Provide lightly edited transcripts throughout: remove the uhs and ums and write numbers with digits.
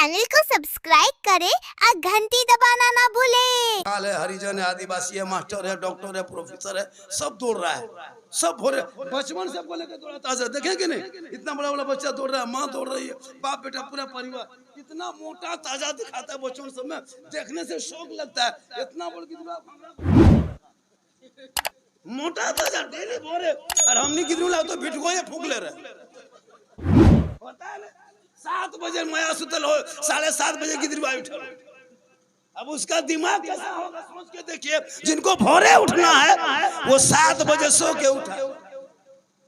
Channel को subscribe करें और घंटी दबाना ना भूलें। है, हरिजन है, आदिवासी है, मास्टर है, डॉक्टर है, प्रोफेसर है, सब दौड़ रहा है, सब हो रहे। बचपन से आपको लेकर दौड़ा ताजा देखे कि नहीं? इतना बड़ा बड़ा बच्चा दौड़ रहा है, माँ दौड़ रही है, बाप बेटा पूरा परिवार इतना मोटा ताजा दिखाता है। बचपन सब में देखने से शौक लगता है। इतना बड़ा मोटा ताजा डेली भोरे, और हमने कितनी लाओ तो बिट को फूक ले रहे। पता है 7 बजे माया सुतल हो, 7:30 बजे की दरबार उठल। अब उसका दिमाग कैसा होगा सोच के देखिए। जिनको भोरे उठना है वो 7 बजे सो के उठा।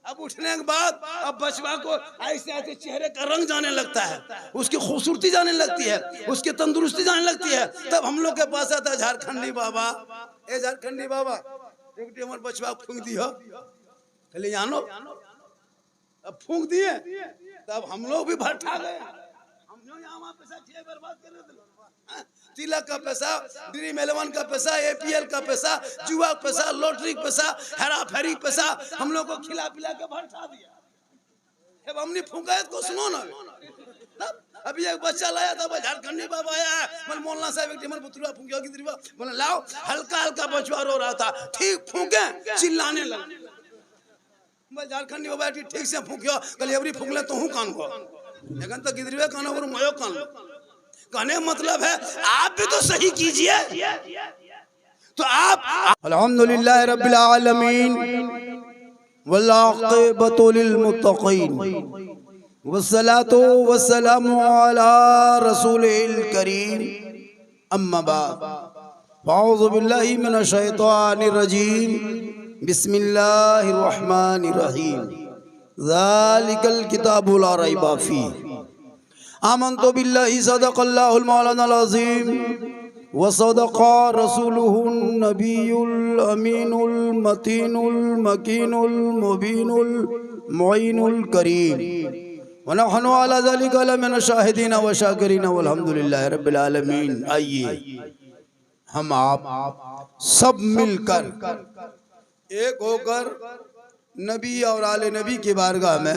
अब उठने के बाद अब बचवा को ऐसे ऐसे चेहरे का रंग जाने लगता है, उसकी खूबसूरती जाने लगती है, उसकी तंदुरुस्ती जाने लगती है। तब हम लोग के पास आता है झारखंडी बाबा, ए झारखंडी बाबा एक हमारे बचवा फूंक दियो, चले जानो। अब फूंक दिए तब हम लोग भी भट्ठा गए। हम लोग यहाँ पैसा बर्बाद कर रहे। तिलक का पैसा, ड्रीम 11 का पैसा, APL का पैसा, जुआ का पैसा, लॉटरी का पैसा, हेरा फेरी पैसा हम लोग को खिला पिला के भट्ठा दिया। अब हमने फूंका तो सुनो ना। तब अभी एक बच्चा लाया था, झारखंडी बाबा आया है, मैं मोहल्ला साहब एक टिमर पुतला फूंकिया की दरबार बोले लाओ। हल्का हल्का बचवा रो रहा था, ठीक फूंके चिल्लाने लगे। झारखंडी बाबा ठीक से फूकियो, कल एवरी फूकले तो हूँ कान को, लेकिन तो गिदरवे कान और मयो कान लो। कहने मतलब है आप भी तो सही कीजिए। तो आप अल्हम्दुलिल्लाह रब्बिल आलमीन वल्लाक़िबतु लिल मुत्तक़ीन वस्सलातु वस्सलामु अला रसूलिल करीम अम्मा बाद अऊज़ु बिल्लाहि मिनश शैतानिर रजीम बिस्मिल्लाहिर्रहमानिर्रहीम ज़ालिकल किताबु ला रैब फीह आमन्तु बिल्लाहि सदक़ल्लाहुल मौलानाल अज़ीम व सदक़ा रसूलुहुन नबियुल अमीनुल मतीनुल मकीनुल मुबीनुल मुईनुल करीम व नहनु अला ज़ालिका लमिन शाहिदीन व शाकिरीन वल्हम्दुलिल्लाहि रब्बिल आलमीन। आइए हम आप सब मिलकर एक होकर नबी और आले नबी की बारगाह में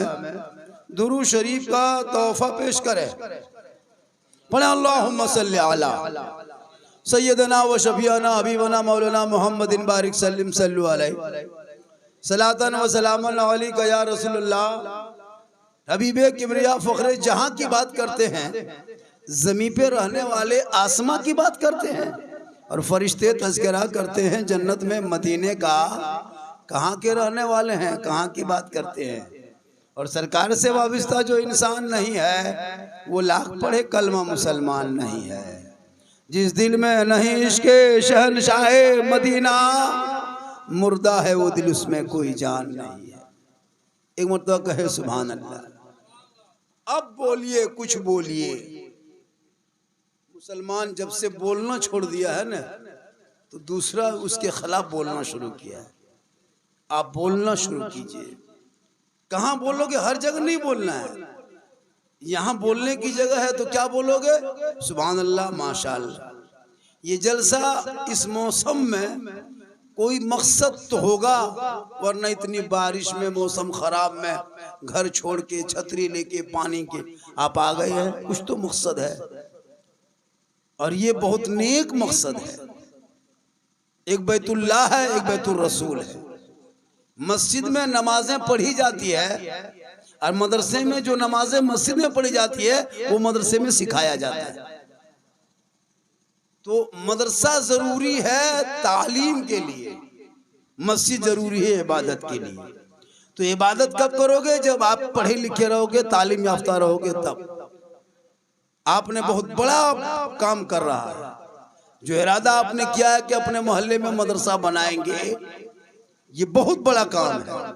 दुरूद शरीफ का तोहफा पेश करें। पढ़े अल्लाहुम्मा सल्ली अला सय्यदना व शफीअना हबीबना मौलाना मुहम्मदिन बारिक सल्लिम सल्लु अलैहि सलातन व सलामन अलैका या रसूलुल्लाह। हबीबे किबरिया फखरे जहां की बात करते हैं, जमीन पे रहने वाले आसमां की बात करते हैं, और फरिश्ते तज़किरा करते हैं जन्नत में मदीने का। कहाँ के रहने वाले हैं, कहाँ की बात करते हैं। और सरकार से वाबस्ता जो इंसान नहीं है वो लाख पढ़े कलमा मुसलमान नहीं है। जिस दिल में नहीं इश्क़े शहनशाहे मदीना, मुर्दा है वो दिल, उसमें कोई जान नहीं है। एक मरतबा कहे सुभान अल्लाह। अब बोलिए, कुछ बोलिए। मुसलमान जब से बोलना छोड़ दिया है ना, तो दूसरा उसके खिलाफ बोलना शुरू किया है। आप बोलना शुरू कीजिए। कहाँ बोलोगे? हर जगह नहीं बोलना है। यहाँ बोलने की जगह है तो क्या बोलोगे? सुभान अल्लाह, माशाअल्लाह। ये जलसा इस मौसम में कोई मकसद तो होगा, वरना इतनी बारिश में, मौसम खराब में घर छोड़ के, छतरी लेके, पानी के आप आ गए हैं, कुछ तो मकसद है। और ये बहुत नेक मकसद है। एक बैतुल्लाह है, एक बैतुल रसूल है। मस्जिद में नमाजें पढ़ी जाती है, और मदरसे में जो नमाजें मस्जिद में पढ़ी जाती है वो मदरसे में सिखाया जाता है। तो मदरसा जरूरी है तालीम के लिए, मस्जिद जरूरी है इबादत के लिए। तो इबादत कब करोगे? जब आप पढ़े लिखे रहोगे, तालीम याफ्ता रहोगे, तब। आपने बहुत बड़ा काम कर रहा है। जो इरादा आपने किया है कि अपने मोहल्ले में मदरसा बनाएंगे, ये बहुत बड़ा काम है।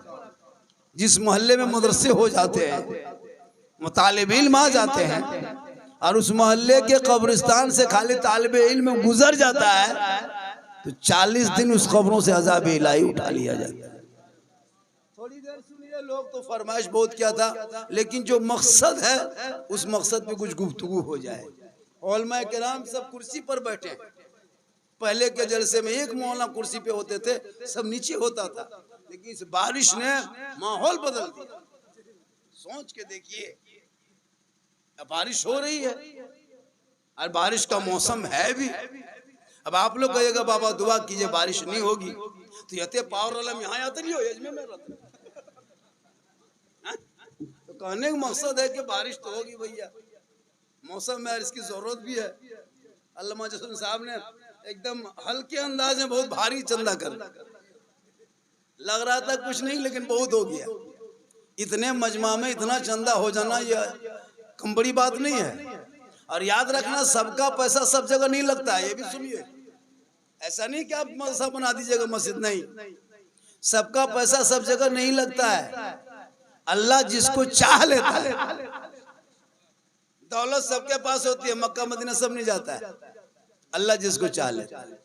जिस मोहल्ले में मदरसे हो जाते हैं, तालिब इल्म आ जाते हैं, और उस मोहल्ले के कब्रिस्तान से खाली तालिब इल्म गुजर जाता है, तो 40 दिन उस कब्रों से अज़ाब इलाही उठा लिया जाता है। थोड़ी देर सुनिए, लोग तो फरमाइश बहुत किया था, लेकिन जो मकसद है उस मकसद पे कुछ गुफ्तगू हो जाए। उलमाए किराम सब कुर्सी पर बैठे। पहले के जलसे में एक मौलाना कुर्सी पे होते थे, सब नीचे होता था, लेकिन इस बारिश ने माहौल बदल दिया। सोच के देखिए, बारिश हो रही है, और बारिश का मौसम है भी। अब आप लोग कहिएगा बाबा दुआ कीजिए बारिश नहीं होगी, तो यते पावर वाला यहाँ आते नहीं हो एज में मेरा। तो कहने का मकसद है कि बारिश तो होगी भैया, मौसम में इसकी जरूरत भी है। अल्लामा जसून साहब ने एकदम हल्के अंदाज में बहुत भारी चंदा कर, लग रहा था कुछ नहीं लेकिन बहुत हो गया। इतने मजमा में इतना चंदा हो जाना यह कम बड़ी बात नहीं है। और याद रखना सबका पैसा सब जगह नहीं लगता है, ये भी सुनिए। ऐसा नहीं कि आप मदरसा बना दीजिएगा मस्जिद, नहीं, सबका पैसा सब जगह नहीं लगता है। अल्लाह जिसको चाह लेता है। दौलत सबके पास होती है, मक्का मदीना सब नहीं जाता है, अल्लाह जिसको चाह लेता है।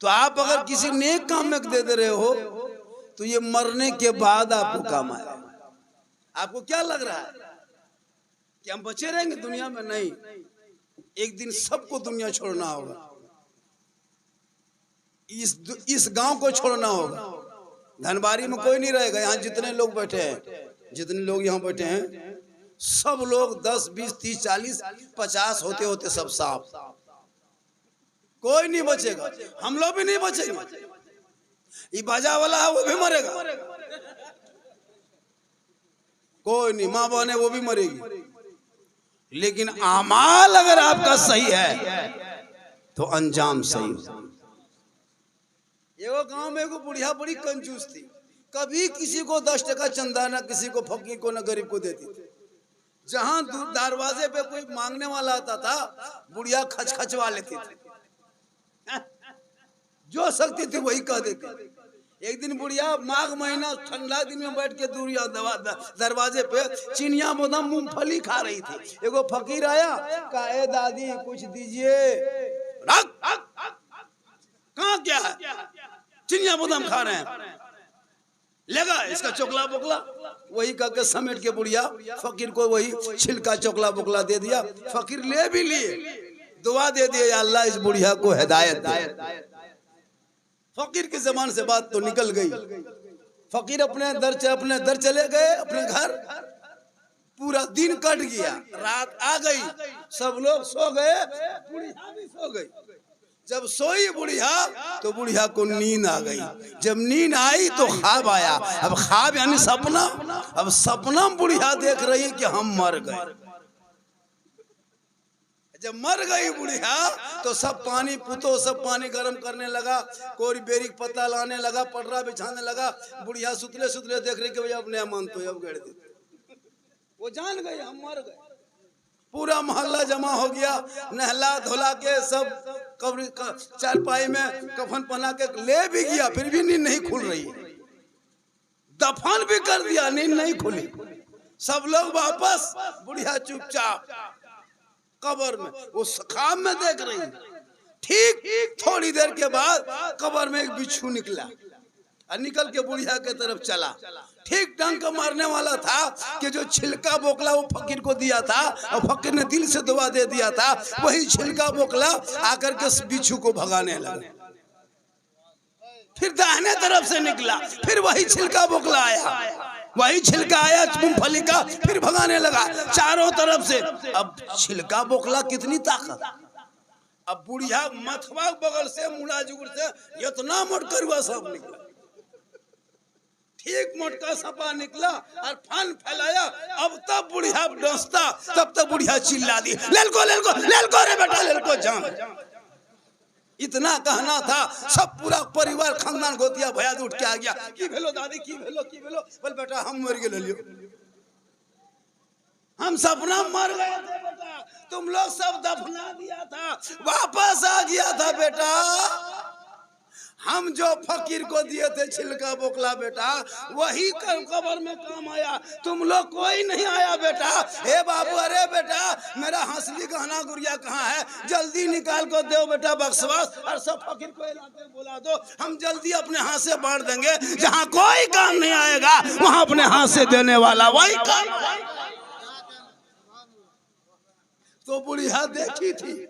तो आप अगर किसी नेक काम में दे रहे हो तो ये मरने के बाद आपको काम आएगा। आपको क्या लग रहा है कि हम बचे रहेंगे दुनिया में? नहीं, एक दिन सबको दुनिया छोड़ना होगा। इस गांव को छोड़ना होगा। धनबारी में कोई नहीं रहेगा। यहाँ जितने लोग बैठे हैं, जितने लोग यहाँ बैठे हैं, सब लोग 10, 20, 30, 40, 50 होते होते सब साफ, कोई नहीं बचेगा। हम लोग भी नहीं बचेंगे। ये बाजा वाला है वो भी मरेगा, कोई नहीं, माँ बहन है वो भी मरेगी। लेकिन आमाल अगर आपका सही है तो अंजाम सही हो। एगो गांव में एगो बुढ़िया बड़ी कंजूस थी, कभी किसी को 10 टका चंदा ना किसी को फकीर को ना गरीब को देती थी। जहां दरवाजे पे कोई मांगने वाला आता था, बुढ़िया खचखचवा लेती थी, जो सकती थी वही कह देती। एक दिन बुढ़िया माघ महीना ठंडा दिन में बैठ के दूरिया दरवाजे पे चिनिया बोदम मूंगफली खा रही थी। एगो फकीर आया, कहा ए दादी कुछ दीजिए। कहाँ क्या है? चिनिया बोदम खा रहे हैं, लेगा इसका चोकला बोकला। वही करके समेट के बुढ़िया फकीर को वही छिलका चोकला बोकला दे दिया। फकीर ले भी लिए, दुआ दे दिए, या अल्लाह इस बुढ़िया को हिदायत दे। फकीर की जबान से बात तो निकल गई। फकीर अपने दर चले गए अपने घर। पूरा दिन कट गया, रात आ गई, सब लोग सो गए, बुढ़िया भी सो गई। जब सोई बुढ़िया तो बुढ़िया को नींद आ गई। जब नींद आई तो ख्वाब आया। अब ख्वाब यानी सपना। अब सपना में बुढ़िया देख रही है कि हम मर गए। जब मर गई बुढ़िया तो सब पानी पुतो सब पानी गर्म करने लगा, कोई बेरी पत्ता लाने लगा, पटरा बिछाने लगा। बुढ़िया सुतले सुतले देख रही कि भैया अपने मन तो अब गड़ देते, वो जान गई हम मर गए। पूरा मोहल्ला जमा हो गया, नहला धोला के सब कब्र चारपाई में कफन पहना के ले भी गया, फिर भी नींद नहीं खुल रही। दफन भी कर दिया, नींद नहीं खुली। सब लोग वापस, बुढ़िया चुपचाप कब्र में वो ख्वाब में देख रही। ठीक थोड़ी देर के बाद कब्र में एक बिच्छू निकला और निकल के बुढ़िया के तरफ चला। ठीक डंक मारने वाला था कि जो छिलका बोकला वो फकीर को दिया था और फकीर ने दिल से दुआ दे दिया था, वही छिलका बोकला आकर के बिच्छू को भगाने लगा। फिर दाहिने तरफ से निकला, फिर वही छिलका बोकला आया, वही छिलका आया मूंगफली का, फिर भगाने लगा चारों तरफ से। अब छिलका बोकला कितनी ताकत। अब बुढ़िया मथवा बगल से मुड़ा जुगड़ से इतना मोटकरुआ सब निकला। ठीक मोटका सपा निकला और फन फैलाया। अब तब बुढ़िया डसता, तब तक बुढ़िया चिल्ला दी, लेलको लेलको लेलको रे बेटा लेलको जान। इतना कहना था, सब पूरा परिवार खानदान गोतिया भया उठ के आ गया। की भेलो दादी, की भेलो बोल बेटा हम मर गए लियो, हम सपना मर गए थे बेटा, तुम लोग सब दफना दिया था, वापस आ गया था बेटा। हम जो फकीर को दिए थे छिलका बोकला बेटा, वही कब्र में काम आया, तुम लोग कोई नहीं आया बेटा। हे बाबू, अरे बेटा मेरा हंसली गहना गुड़िया कहाँ है, जल्दी निकाल कर दो बेटा बक्सवास, और सब फकीर को इलाके बुला दो, हम जल्दी अपने हाथ से बांट देंगे। जहाँ कोई काम नहीं आएगा वहाँ अपने हाथ से देने वाला वही काम। तो बुढ़िया देखी थी।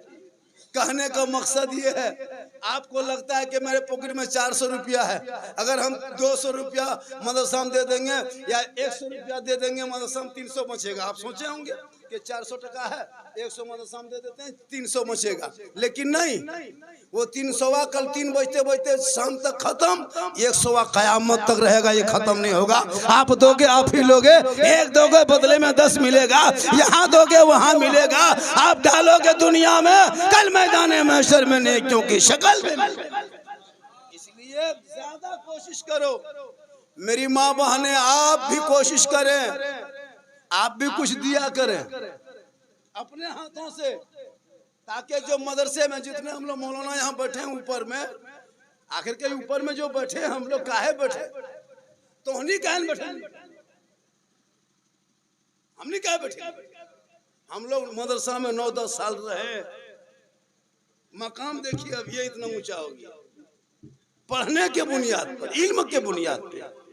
कहने का मकसद ये है, आपको लगता है कि मेरे पॉकेट में 400 रुपया है, अगर हम 200 रुपया मदरसा में दे देंगे या 100 रुपया दे देंगे मदरसा में 300 बचेगा। आप सोचे होंगे कि 400 टका है, 100 मदरसा में दे देते हैं, 300 बचेगा। लेकिन नहीं, वो 300 कल 3 बजते बजते शाम तक खत्म, 100 कयामत तक रहेगा, ये खत्म नहीं होगा। आप दोगे आप ही लोगे, एक दोगे बदले में 10 मिलेगा, यहाँ दोगे वहाँ मिलेगा। आप डालोगे दुनिया में, कल मैदान महशर में नेकियों की शक्ल में मिलेगा। इसलिए ज्यादा कोशिश करो, मेरी माँ बहने, आप भी कोशिश करें, आप भी कुछ दिया करें अपने हाथों से, ताकि जो मदरसे में जितने हम लोग मौलाना यहाँ बैठे हैं ऊपर में, आखिर के ऊपर में जो बैठे हैं, हम लोग काहे बैठे, तो हमनी काहे बैठे, हमनी काहे बैठे, हम लोग मदरसा में 9-10 साल रहे, मकाम देखिए अब ये इतना ऊंचा हो गया, पढ़ने के बुनियाद पर, इल्म के बुनियाद पर।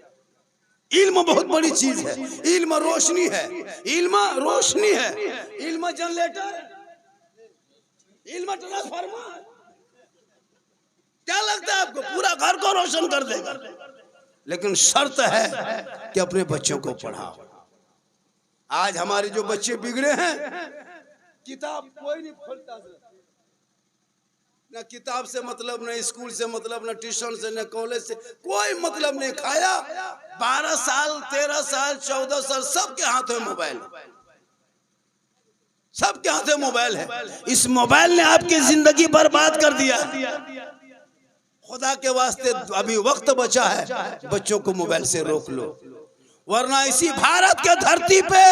इल्म बहुत बड़ी चीज है, इल्म रोशनी है, इल्म रोशनी है, इल्म जनरेटर, इल्म ट्रांसफार्मर। क्या लगता है आपको, पूरा घर को रोशन कर देगा। लेकिन शर्त है कि अपने बच्चों को पढ़ाओ। आज हमारे जो बच्चे बिगड़े हैं, किताब कोई नहीं खोलता, न किताब से मतलब, न स्कूल से मतलब, न ट्यूशन से, न कॉलेज से, कोई मतलब नहीं। खाया 12 साल 13 साल 14 साल सबके हाथों में मोबाइल, सबके हाथों में मोबाइल है। इस मोबाइल ने आपकी जिंदगी बर्बाद कर दिया। खुदा के वास्ते अभी वक्त बचा है, बच्चों को मोबाइल से रोक लो, वरना इसी भारत के धरती पे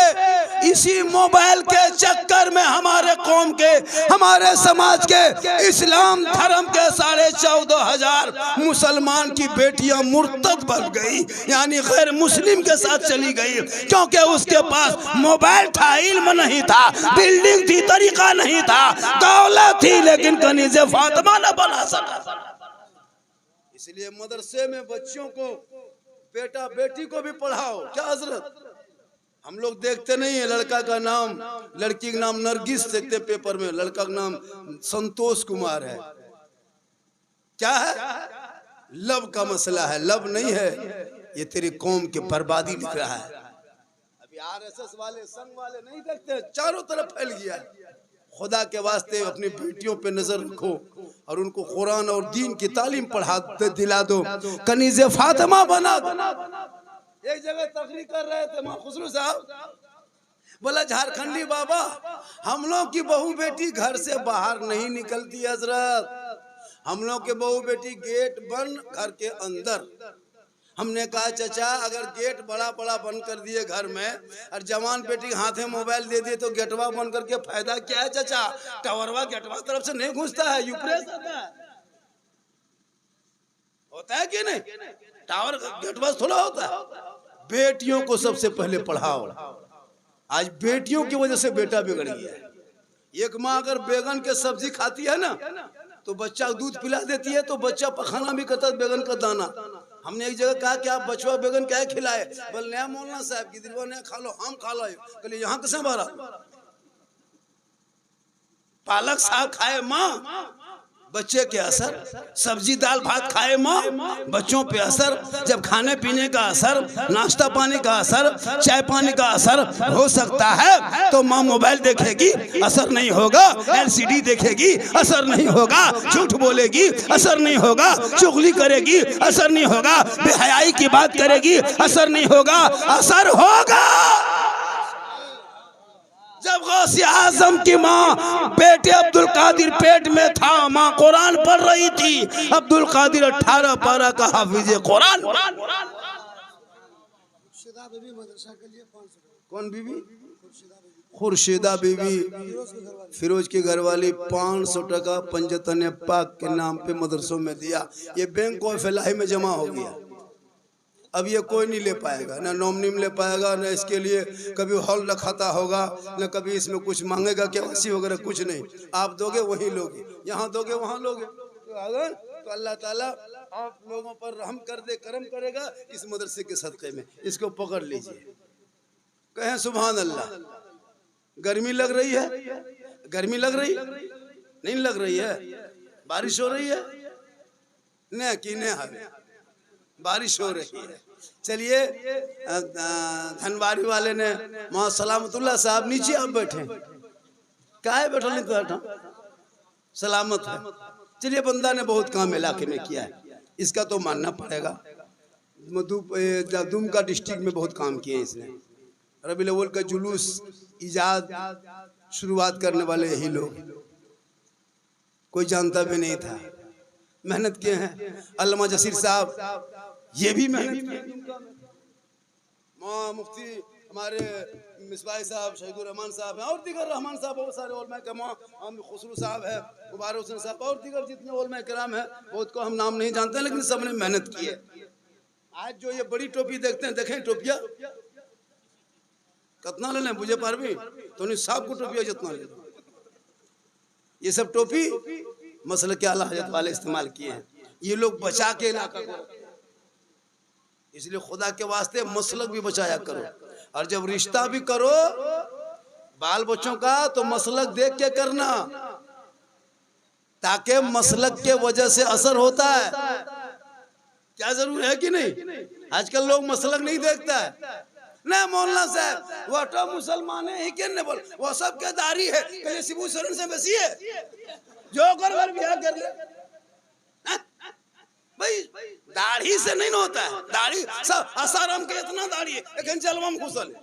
इसी मोबाइल के चक्कर में हमारे कौम के, हमारे समाज के, इस्लाम धर्म के 14,500 मुसलमान की बेटियां मुर्तद बन गई, यानी गैर मुस्लिम के साथ चली गई, क्योंकि उसके पास मोबाइल था, इल्म नहीं था, बिल्डिंग थी, तरीका नहीं था, दौलत थी, लेकिन कनीज़े फातिमा न बना सका। इसलिए मदरसे में बच्चों को, बेटा बेटी को भी पढ़ाओ। क्या हजरत, हम लोग देखते नहीं है, लड़का का नाम, लड़की का नाम नरगिस देखते पेपर में, लड़का का नाम संतोष कुमार है। क्या है, लव का मसला है, लव नहीं है, ये तेरी कौम की बर्बादी लिख रहा है। अभी आरएसएस वाले, संघ वाले नहीं देखते, चारों तरफ फैल गया है। खुदा के वास्ते अपनी बेटियों पे नजर रखो और उनको कुरान और दीन की तालीम पढ़ा दिला दो, कनीज़े फातिमा बना दो। एक जगह तकरीर कर रहे थे मां खुसरो साहब, बोला झारखंडी बाबा, हम लोग की बहू बेटी घर से बाहर नहीं निकलती हजरत, हम लोग के बहू बेटी गेट बंद, घर के अंदर। हमने कहा चाचा, अगर गेट बड़ा बड़ा बंद कर दिए घर में और जवान बेटी हाथ में मोबाइल दे दिए तो गेटवा बंद करके फायदा क्या है चाचा, टावरवा गेटवा तरफ से नहीं घुसता है, यूप्रेस होता है कि नहीं, टावर गेटवा थोड़ा होता है। बेटियों को सबसे पहले पढ़ाओ। आज बेटियों की वजह से बेटा बिगड़ गया है। एक माँ अगर बैगन के सब्जी खाती है ना, तो बच्चा दूध पिला देती है, तो बच्चा पखाना भी करता है बैगन का दाना। हमने एक जगह कहा कि आप बचवा बैगन क्या खिलाए, बोल नया मौलाना साहब की दिलवा नया खा लो, हम खा लो। कहले यहाँ कैसे मारा, पालक साग खाए माँ, बच्चे के असर, सब्जी दाल भात खाए माँ, बच्चों पे असर। जब खाने पीने का असर, नाश्ता पानी का असर, चाय पानी का असर हो सकता है, तो माँ मोबाइल देखेगी, असर नहीं होगा, एलसीडी देखेगी, असर नहीं होगा, झूठ बोलेगी, असर नहीं होगा, चुगली करेगी, असर नहीं होगा, बेहयाई की बात करेगी, असर नहीं होगा, असर होगा। जब गौसे आजम की माँ बेटे अब्दुल कादिर पेट में था, माँ कुरान पढ़ रही थी, अब्दुल कादिर 18 पारा का हाफिज कुरान। कौन बीबी, खुर्शीदा बीबी, फिरोज की घरवाली, 500 टका पंजतन पाक के नाम पे मदरसों में दिया। ये बैंक ऑफ इलाही में जमा हो गया। अब ये कोई नहीं ले पाएगा, ना नॉमिनी में ले पाएगा, ना इसके लिए कभी हॉल रखाता होगा, ना कभी इसमें कुछ मांगेगा, केवाईसी वगैरह कुछ नहीं। आप दोगे वही लोगे, यहाँ दोगे वहाँ लोगे। तो अगर तो अल्लाह ताला आप लोगों पर रहम कर दे, करम करेगा इस मदरसे के सदक़े में। इसको पकड़ लीजिए, कहें सुभान अल्लाह। गर्मी लग रही है, गर्मी लग रही नहीं लग रही है, बारिश हो रही है, न कि न बारिश हो रही है। चलिए धनबारी वाले ने वहाँ सलामतुल्लाह साहब नीचे आप बैठे, काहे बैठल नहीं बैठा, सलामत है। चलिए बंदा ने बहुत काम इलाके में किया है, इसका तो मानना पड़ेगा। दुमका डिस्ट्रिक्ट में बहुत काम किए हैं इसने। रबीउल अव्वल का जुलूस इजाद शुरुआत करने वाले यही लोग, कोई जानता भी नहीं था, मेहनत किए हैं। अल्लामा जसीर साहब ये भी मेहनत किए। मुफ्ती हमारे मिसबाह साहब, शहीदुर रहमान साहब हैं और दीगर रहमान साहब, बहुत सारे उलमा कराम, खुसरू साहब है, मुबारक हुसैन साहब और दीगर जितने उलमा कराम हैं, बहुत को हम नाम नहीं जानते हैं, लेकिन सबने मेहनत की है। आज जो ये बड़ी टोपी देखते हैं, देखें टोपिया कितना ले लें बुझे पार भी तो नहीं, साहब को टोपिया जितना ले, ये सब टोपी मसल के आला हजरत वाले इस्तेमाल किए हैं। ये लोग बचा के इलाका को, इसलिए खुदा के वास्ते मसलक भी बचाया करो, और जब रिश्ता भी करो बाल बच्चों का तो मसलक देख के करना, ताकि मसलक के वजह से असर होता है। क्या जरूर है कि नहीं? आजकल लोग मसलक नहीं देखता है ना। मौलाना साहब वो तो मुसलमान है ही क्यों नहीं बोल, वो सब के दारी है, कहीं सिबू शरण से बेसी है, जो कर बार ब्याह कर ले भाई, दाढ़ी से नहीं होता है। दाढ़ी सब आसाराम के इतना दाढ़ी है, लेकिन जलवा में घुसल है,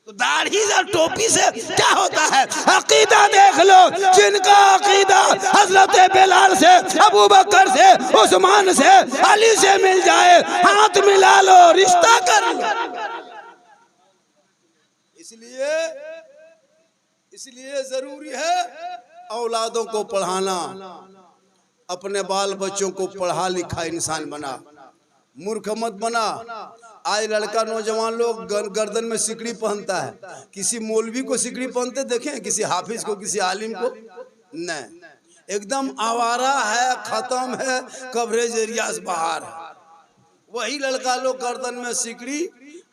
तो दाढ़ी और टोपी से क्या होता है? अकीदा देख लो, जिनका अकीदा हजरत बिलाल से, अबू बकर से, उस्मान से, अली से मिल जाए, हाथ मिला लो, रिश्ता कर लो। इसलिए जरूरी है औलादों को पढ़ाना, अपने बाल बच्चों को पढ़ा लिखा इंसान बना, मूर्ख मत बना। आज लड़का नौजवान लोग गर्दन में सिकड़ी पहनता है, किसी मौलवी को सिकड़ी पहनते देखें, किसी हाफिज को, किसी आलिम को नहीं, एकदम आवारा है, खत्म है, कवरेज एरिया से बाहर है। वही लड़का लोग गर्दन में सिकड़ी,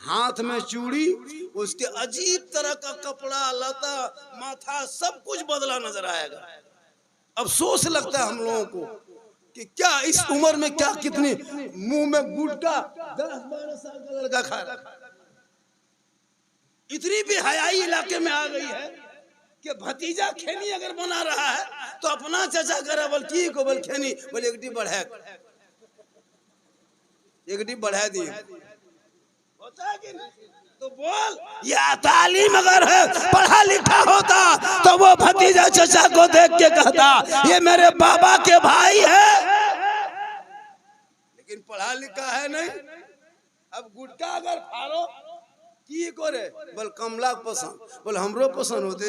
हाथ में चूड़ी, उसके अजीब तरह का कपड़ा, लता, माथा, सब कुछ बदला नजर आएगा। अफसोस लगता है हम लोगों को कि क्या इस उम्र में क्या कितनी मुंह में गुटखा 10-12 साल का लड़का खा रहा है। इतनी भी हयाई इलाके में आ गई है कि भतीजा खेनी अगर बना रहा है तो अपना चाचा करा बोल की को बोल खेनी बोल एक डी बढ़ा दिए, होता है कि नहीं? तो बोल, या तालीम अगर है, पढ़ा लिखा होता तो वो भतीजा चचा को देख के कहता ये मेरे बाबा के भाई है, लेकिन पढ़ा लिखा है नहीं। अब गुटका अगर फाड़ो की करे बोल कमला पसंद, बोल हमरो पसंद होते।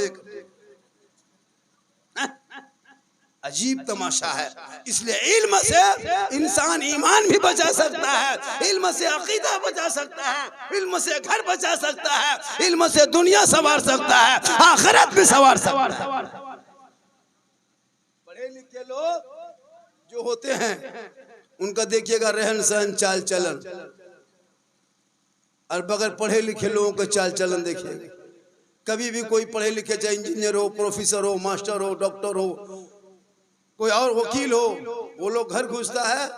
अजीब तमाशा है। इसलिए इल्म से इंसान ईमान भी बचा सकता है, इल्म से अकीदा बचा सकता है, इल्म से घर बचा सकता है, इल्म से दुनिया संवार सकता है, आखिरत भी संवार सकता है। पढ़े लिखे लोग जो होते हैं उनका देखिएगा रहन सहन, चाल चलन, और बगैर पढ़े लिखे लोगों का चाल चलन देखिएगा। कभी भी कोई पढ़े लिखे, चाहे इंजीनियर हो, प्रोफेसर हो, मास्टर हो, डॉक्टर हो, कोई और वकील हो, वो लोग घर घुसता है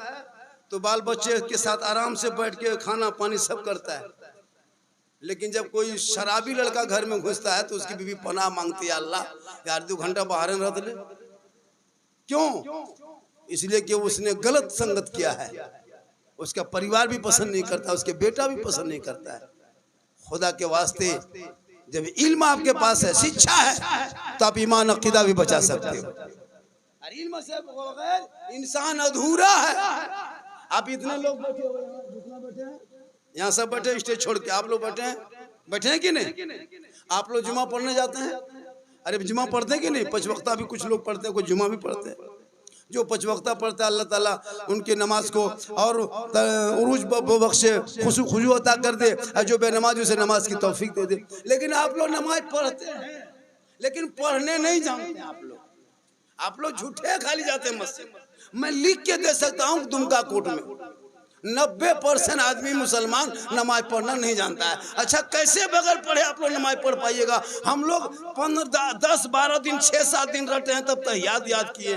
तो बाल बच्चे के साथ आराम से बैठ के खाना पानी सब करता है। लेकिन जब कोई शराबी लड़का घर में घुसता है तो उसकी बीवी पनाह मांगती है, अल्लाह यार 2 घंटा बाहर रह ले। क्यों? इसलिए कि उसने गलत संगत किया है, उसका परिवार भी पसंद नहीं करता, उसके बेटा भी पसंद नहीं करता है। खुदा के वास्ते जब इल्म आपके पास है, शिक्षा है, तो आप ईमान अकीदा भी बचा सकते हो। इल्म से बगैर इंसान अधूरा है। आप इतने लोग बैठे हुए हैं, जितना बैठे हैं यहाँ सब बैठे, स्टेज छोड़ के आप लोग बैठे हैं कि नहीं? आप लोग जुमा पढ़ने जाते हैं? अरे जुमा पढ़ते हैं कि नहीं? 5 वक्ता भी कुछ लोग पढ़ते हैं, कुछ जुमा भी पढ़ते हैं। जो 5 वक्ता पढ़ता है अल्लाह ताला उनके नमाज को और उरूज बख्शे, खुशू अता कर दे, और जो बेनमाज उसे नमाज की तौफीक दे दे। लेकिन आप लोग नमाज पढ़ते हैं लेकिन पढ़ने नहीं जानते। आप लोग झूठे खाली जाते हैं मस्जिद। मैं लिख के दे सकता हूँ दुमका कोर्ट में 90% आदमी मुसलमान नमाज पढ़ना नहीं जानता है। अच्छा कैसे बगैर पढ़े आप लोग नमाज पढ़ पाइएगा? हम लोग 10-12 दिन 6-7 दिन रहते हैं तब तहियात याद किए,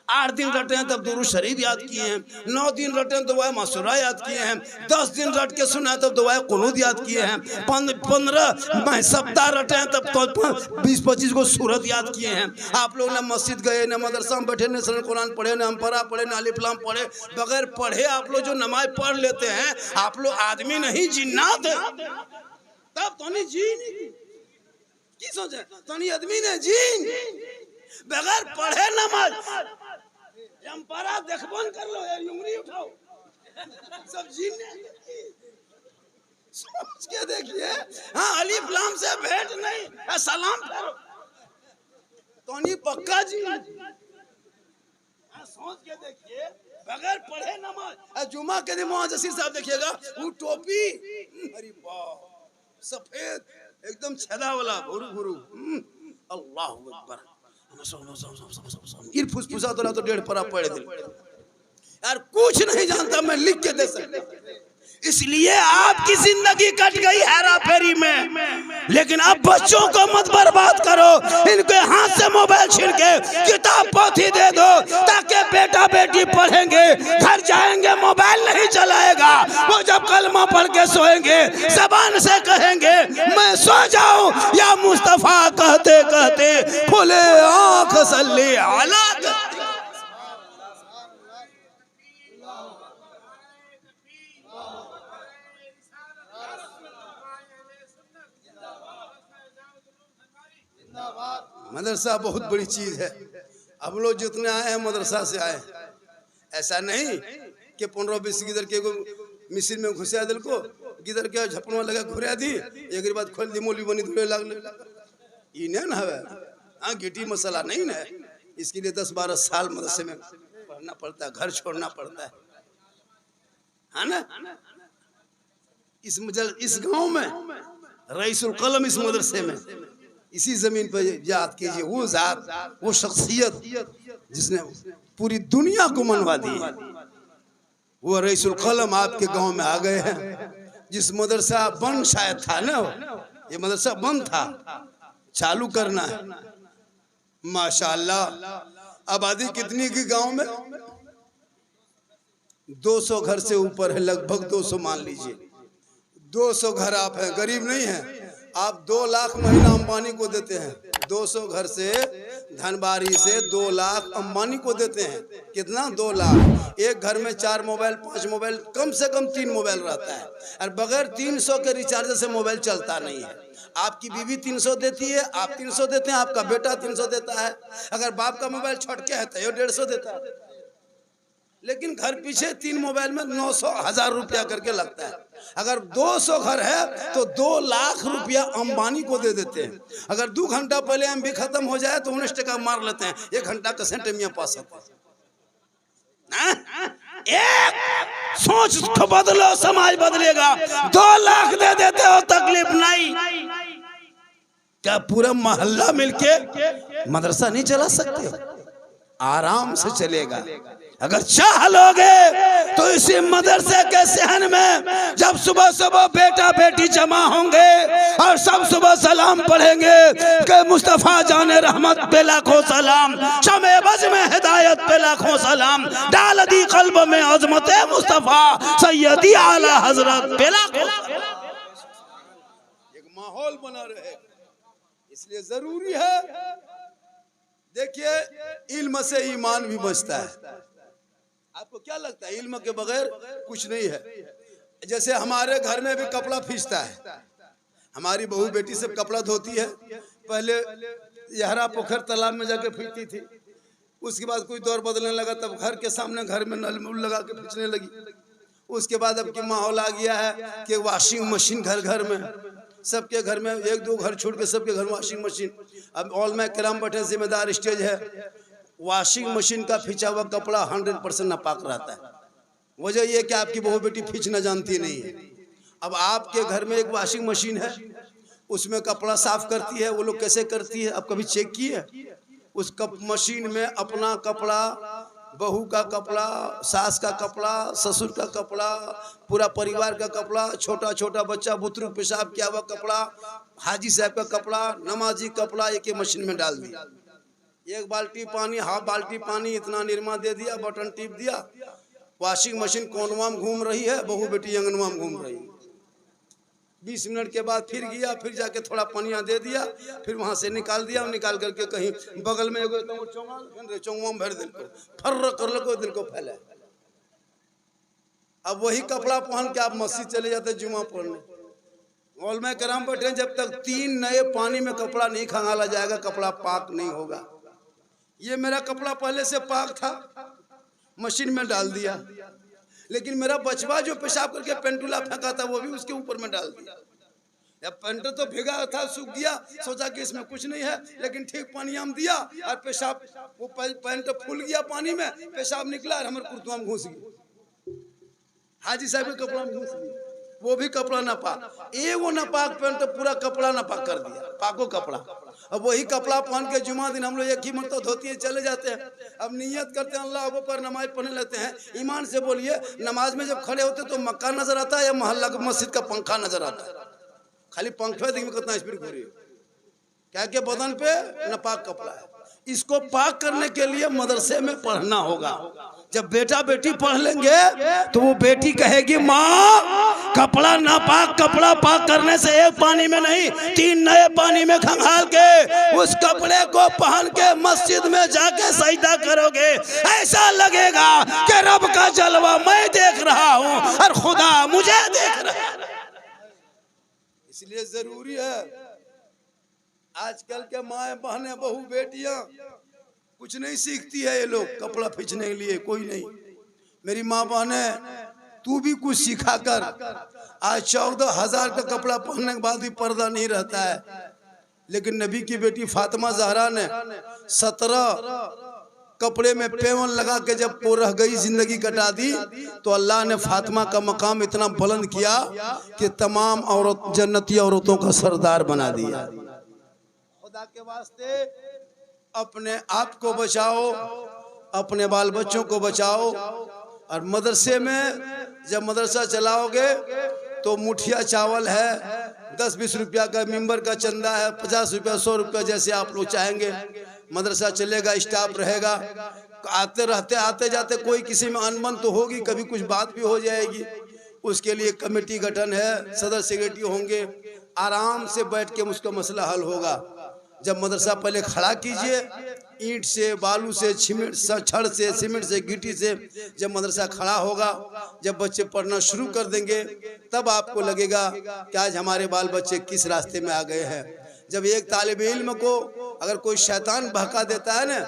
8 दिन रटे हैं तब दुरूद शरीफ याद किए हैं, 9 दिन रटे हैं तो वह मसूरा याद किए हैं, 10 दिन रट के सुना तब दुआए कुनूत याद किए हैं, 15 सप्ताह रटे हैं तब तो 20-25 को सूरत याद किए हैं। आप लोग ना मस्जिद गए, ना मदरसा में बैठे, ना सरल कुरान पढ़े, ना अम्परा पढ़े, ना अलिफ लाम पढ़े, बगैर पढ़े आप लोग जो नमाज पढ़ लेते हैं, आप लोग आदमी नहीं जिन्नात है। तब तो नहीं जीन की सोचे तो नहीं आदमी ने जीन बगैर पढ़े नमाज अम्परा देखबन कर लो यार, उंगली उठाओ सब जीन समझ के देखिए। हाँ अलिफ लाम से भेंट नहीं, सलाम करो तो नहीं पक्का जी। सोच के देखिए बगैर पढ़े नमाज। जुमा के दिन मोहन जसीर साहब देखिएगा, वो टोपी अरे वाह सफेद एकदम छेदा वाला भुरु भुरु, अल्लाह अकबर गिर फुसफुसा तो ना तो 1.5 परा पढ़ दे यार, कुछ नहीं जानता मैं लिख के दे सकता। इसलिए आपकी जिंदगी कट गई हेरा फेरी में, लेकिन अब बच्चों को मत बर्बाद करो, इनके हाथ से मोबाइल छीन के किताब पोथी दे दो ताकि बेटा बेटी पढ़ेंगे, घर जाएंगे मोबाइल नहीं चलाएगा, वो जब कलमा पढ़ के सोएंगे जबान से कहेंगे मैं सो जाऊं या मुस्तफा कहते कहते खुले आंख सल्ली अला। मदरसा बहुत बड़ी चीज है। अब लोग जितने आए हैं मदरसा से आए, ऐसा नहीं कि 15-20 गिदर के मिसिर में घुसा दिल को गिदर के झपनवा लगा घुरा दी, एक बाद खोल दी मोली बनी धुरे लगले, ये नहीं ना है। हाँ गिटी मसाला नहीं ना, इसके लिए 10-12 साल मदरसे में पढ़ना पड़ता है, घर छोड़ना पड़ता है ना। इस गांव में रईसुल कलम इस मदरसे में इसी जमीन पर याद कीजिए वो जात, वो शख्सियत जिसने पूरी दुनिया को मनवा दी है, वो रईसुल कलम आपके गांव में आ गए हैं। जिस मदरसा बंद शायद था ना, ये मदरसा बंद था, चालू करना है माशाअल्लाह। आबादी कितनी की गांव में? 200 घर से ऊपर है, लगभग 200 मान लीजिए। 200 घर आप हैं, गरीब नहीं हैं आप। 2 लाख महीना अंबानी को देते हैं, 200 घर से धनबारी से 2 लाख अंबानी को देते हैं। कितना? 2 लाख। एक घर में 4 मोबाइल 5 मोबाइल, कम से कम 3 मोबाइल रहता है, और बगैर 300 के रिचार्ज से मोबाइल चलता नहीं है। आपकी बीवी 300 देती है, आप 300 देते हैं, आपका बेटा 300 देता है, अगर बाप का मोबाइल छटके है तो 150 देता है। लेकिन घर पीछे 3 मोबाइल में 900-1000 रुपया करके लगता है। अगर 200 घर है तो 2 लाख रुपया अंबानी को दे देते हैं। अगर 2 घंटा पहले एमबी खत्म हो जाए तो 19 टका मार लेते हैं, 1 घंटा का सेंट मियाँ पास होता है। एक सोच को बदलो, समाज बदलेगा। 2 लाख दे देते हो तकलीफ नहीं, क्या पूरा मोहल्ला मिलके मदरसा नहीं चला सकते? आराम से चलेगा अगर चाह लोगे तो। इसी मदरसे के सहन में जब सुबह सुबह बेटा बेटी जमा होंगे और सब सुबह सलाम पढ़ेंगे कि मुस्तफा जाने रहमत पे लाखों सलाम, शमे बज में हिदायत पे लाखों सलाम, डाल दी कल्ब में अजमत मुस्तफा सैयदी आला हजरत पे लाखों सलाम। एक माहौल बना रहे, इसलिए जरूरी है। देखिए इल्म से ईमान भी बचता है। आपको क्या लगता है इल्म के बगैर कुछ नहीं है? जैसे हमारे घर में भी कपड़ा फींचता है, हमारी बहू बेटी सब कपड़ा धोती है। पहले यहरा पोखर तालाब में जाके फींचती थी, उसके बाद कोई दौर बदलने लगा, तब घर के सामने घर में नल लगा के फींचने लगी। उसके बाद अब की माहौल आ गया है कि वॉशिंग मशीन घर घर में, सबके घर में, 1-2 घर छोड़ के सबके घर वॉशिंग मशीन। अब औलमा किराम बैठे, जिम्मेदार स्टेज है। वॉशिंग मशीन का खींचा हुआ कपड़ा 100% नापाक रहता है। वजह यह कि आपकी बहू बेटी खींचना जानती नहीं है। अब आपके घर में एक वॉशिंग मशीन है, उसमें कपड़ा साफ करती है। वो लोग कैसे करती है आप कभी चेक किए? उस मशीन में अपना कपड़ा, बहू का कपड़ा, सास का कपड़ा, ससुर का कपड़ा, पूरा परिवार का कपड़ा, छोटा छोटा बच्चा बुतरू पेशाब किया हुआ कपड़ा, हाजी साहब का कपड़ा, नमाजी कपड़ा, एक मशीन में डाल दिया। एक बाल्टी पानी, हाफ बाल्टी पानी, इतना निरमा दे दिया, बटन टिप दिया, वॉशिंग मशीन कोनवा में घूम रही है, बहू बेटी अंगनवा में घूम रही है। 20 मिनट के बाद फिर गया, फिर जाके थोड़ा पानिया दे दिया, फिर वहां से निकाल दिया, निकाल करके कहीं बगल में एगो चौंगा में भर दिल को फर्र कर लो, दिल को फैला। अब वही कपड़ा पहन के आप मस्जिद चले जाते जुमा पढ़ने। मौलवी कराम बैठे, जब तक 3 नए पानी में कपड़ा नहीं खंगाला जाएगा कपड़ा पाक नहीं होगा। ये मेरा कपड़ा पहले से पाक था, मशीन में डाल दिया, लेकिन मेरा बचवा जो पेशाब करके पेंटूला फेंका था वो भी उसके ऊपर में डाल दिया। या पेंट तो भीगा था, सूख गया, सोचा कि इसमें कुछ नहीं है, लेकिन ठीक पानी हम दिया और पेशाब, वो पेंट फूल गया पानी में, पेशाब निकला और हमारे कुर्तवा में घुस गया। हाजी साहब के कपड़ा में घुस गया, वो भी कपड़ा नापाक। एगो नापाक पेंट तो पूरा कपड़ा नापाक कर दिया, पाको कपड़ा। अब वही कपड़ा पहन के जुमा दिन हम लोग एक ही मरतबा धोती है चले जाते हैं। अब नियत करते हैं अल्लाह पर, नमाज पढ़ने लेते हैं। ईमान से बोलिए, नमाज में जब खड़े होते तो मक्का नजर आता है या मोहल्ला का मस्जिद का पंखा नजर आता है? खाली पंखे देखिए कितना स्पीड घूरी, क्या के बदन पे नापाक कपड़ा है। इसको पाक करने के लिए मदरसे में पढ़ना होगा। जब बेटा बेटी पढ़ लेंगे तो वो बेटी कहेगी माँ कपड़ा नापाक, कपड़ा पाक करने से एक पानी में नहीं 3 नए पानी में खंगाल के उस कपड़े को पहन के मस्जिद में जाके सजदा करोगे, ऐसा लगेगा कि रब का जलवा मैं देख रहा हूँ और खुदा मुझे देख रहा है। इसलिए जरूरी है, आजकल के माए बहने बहू बेटियां कुछ नहीं सीखती है, ये लोग कपड़ा खींचने के लिए कोई नहीं। मेरी माँ बहने तू भी कुछ सिखा कर। आज 14,000 का कपड़ा पहनने के बाद भी पर्दा नहीं रहता है, लेकिन नबी की बेटी फातिमा ज़हरा ने 17 कपड़े में पेवन लगा के जब वो रह गई, जिंदगी कटा दी, तो अल्लाह ने फातिमा का मकाम इतना बुलंद किया कि तमाम औरत जन्नती औरतों का सरदार बना दिया। खुदा के वास्ते अपने आप को बचाओ, अपने बाल बच्चों को बचाओ। और मदरसे में जब मदरसा चलाओगे तो मुठिया चावल है, 10-20 रुपया का मिंबर का चंदा है, 50 रुपया 100 रुपया जैसे आप लोग चाहेंगे। मदरसा चलेगा, स्टाफ रहेगा, आते रहते आते जाते कोई किसी में अनबन तो होगी, कभी कुछ बात भी हो जाएगी। उसके लिए कमेटी गठन है, सदर सेक्रेटरी होंगे, आराम से बैठ के उसका मसला हल होगा। जब मदरसा पहले खड़ा कीजिए, ईंट से, बालू से, छड़ से, सीमेंट से, गिट्टी से जब मदरसा खड़ा होगा, जब बच्चे पढ़ना शुरू कर देंगे तब आपको लगेगा कि आज हमारे बाल बच्चे किस रास्ते में आ गए हैं। जब एक तालिब इल्म को अगर कोई शैतान बहका देता है ना,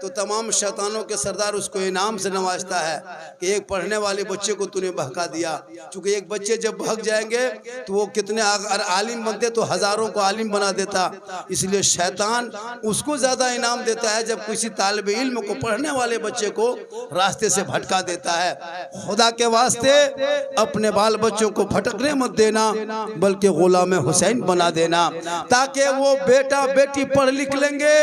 तो तमाम शैतानों के सरदार उसको इनाम से नवाजता है कि एक पढ़ने वाले बच्चे को तूने बहका दिया। क्योंकि एक बच्चे जब बहक जाएंगे तो वो कितने अगर आलिम बनते तो हजारों को आलिम बना देता। इसलिए शैतान उसको ज्यादा इनाम देता है जब किसी तालिब इल्म को, पढ़ने वाले बच्चे को रास्ते से भटका देता है। खुदा के वास्ते अपने बाल बच्चों को भटकने मत देना, बल्कि गुलाम हुसैन बना देना, ताकि वो बेटा बेटी पढ़ लिख लेंगे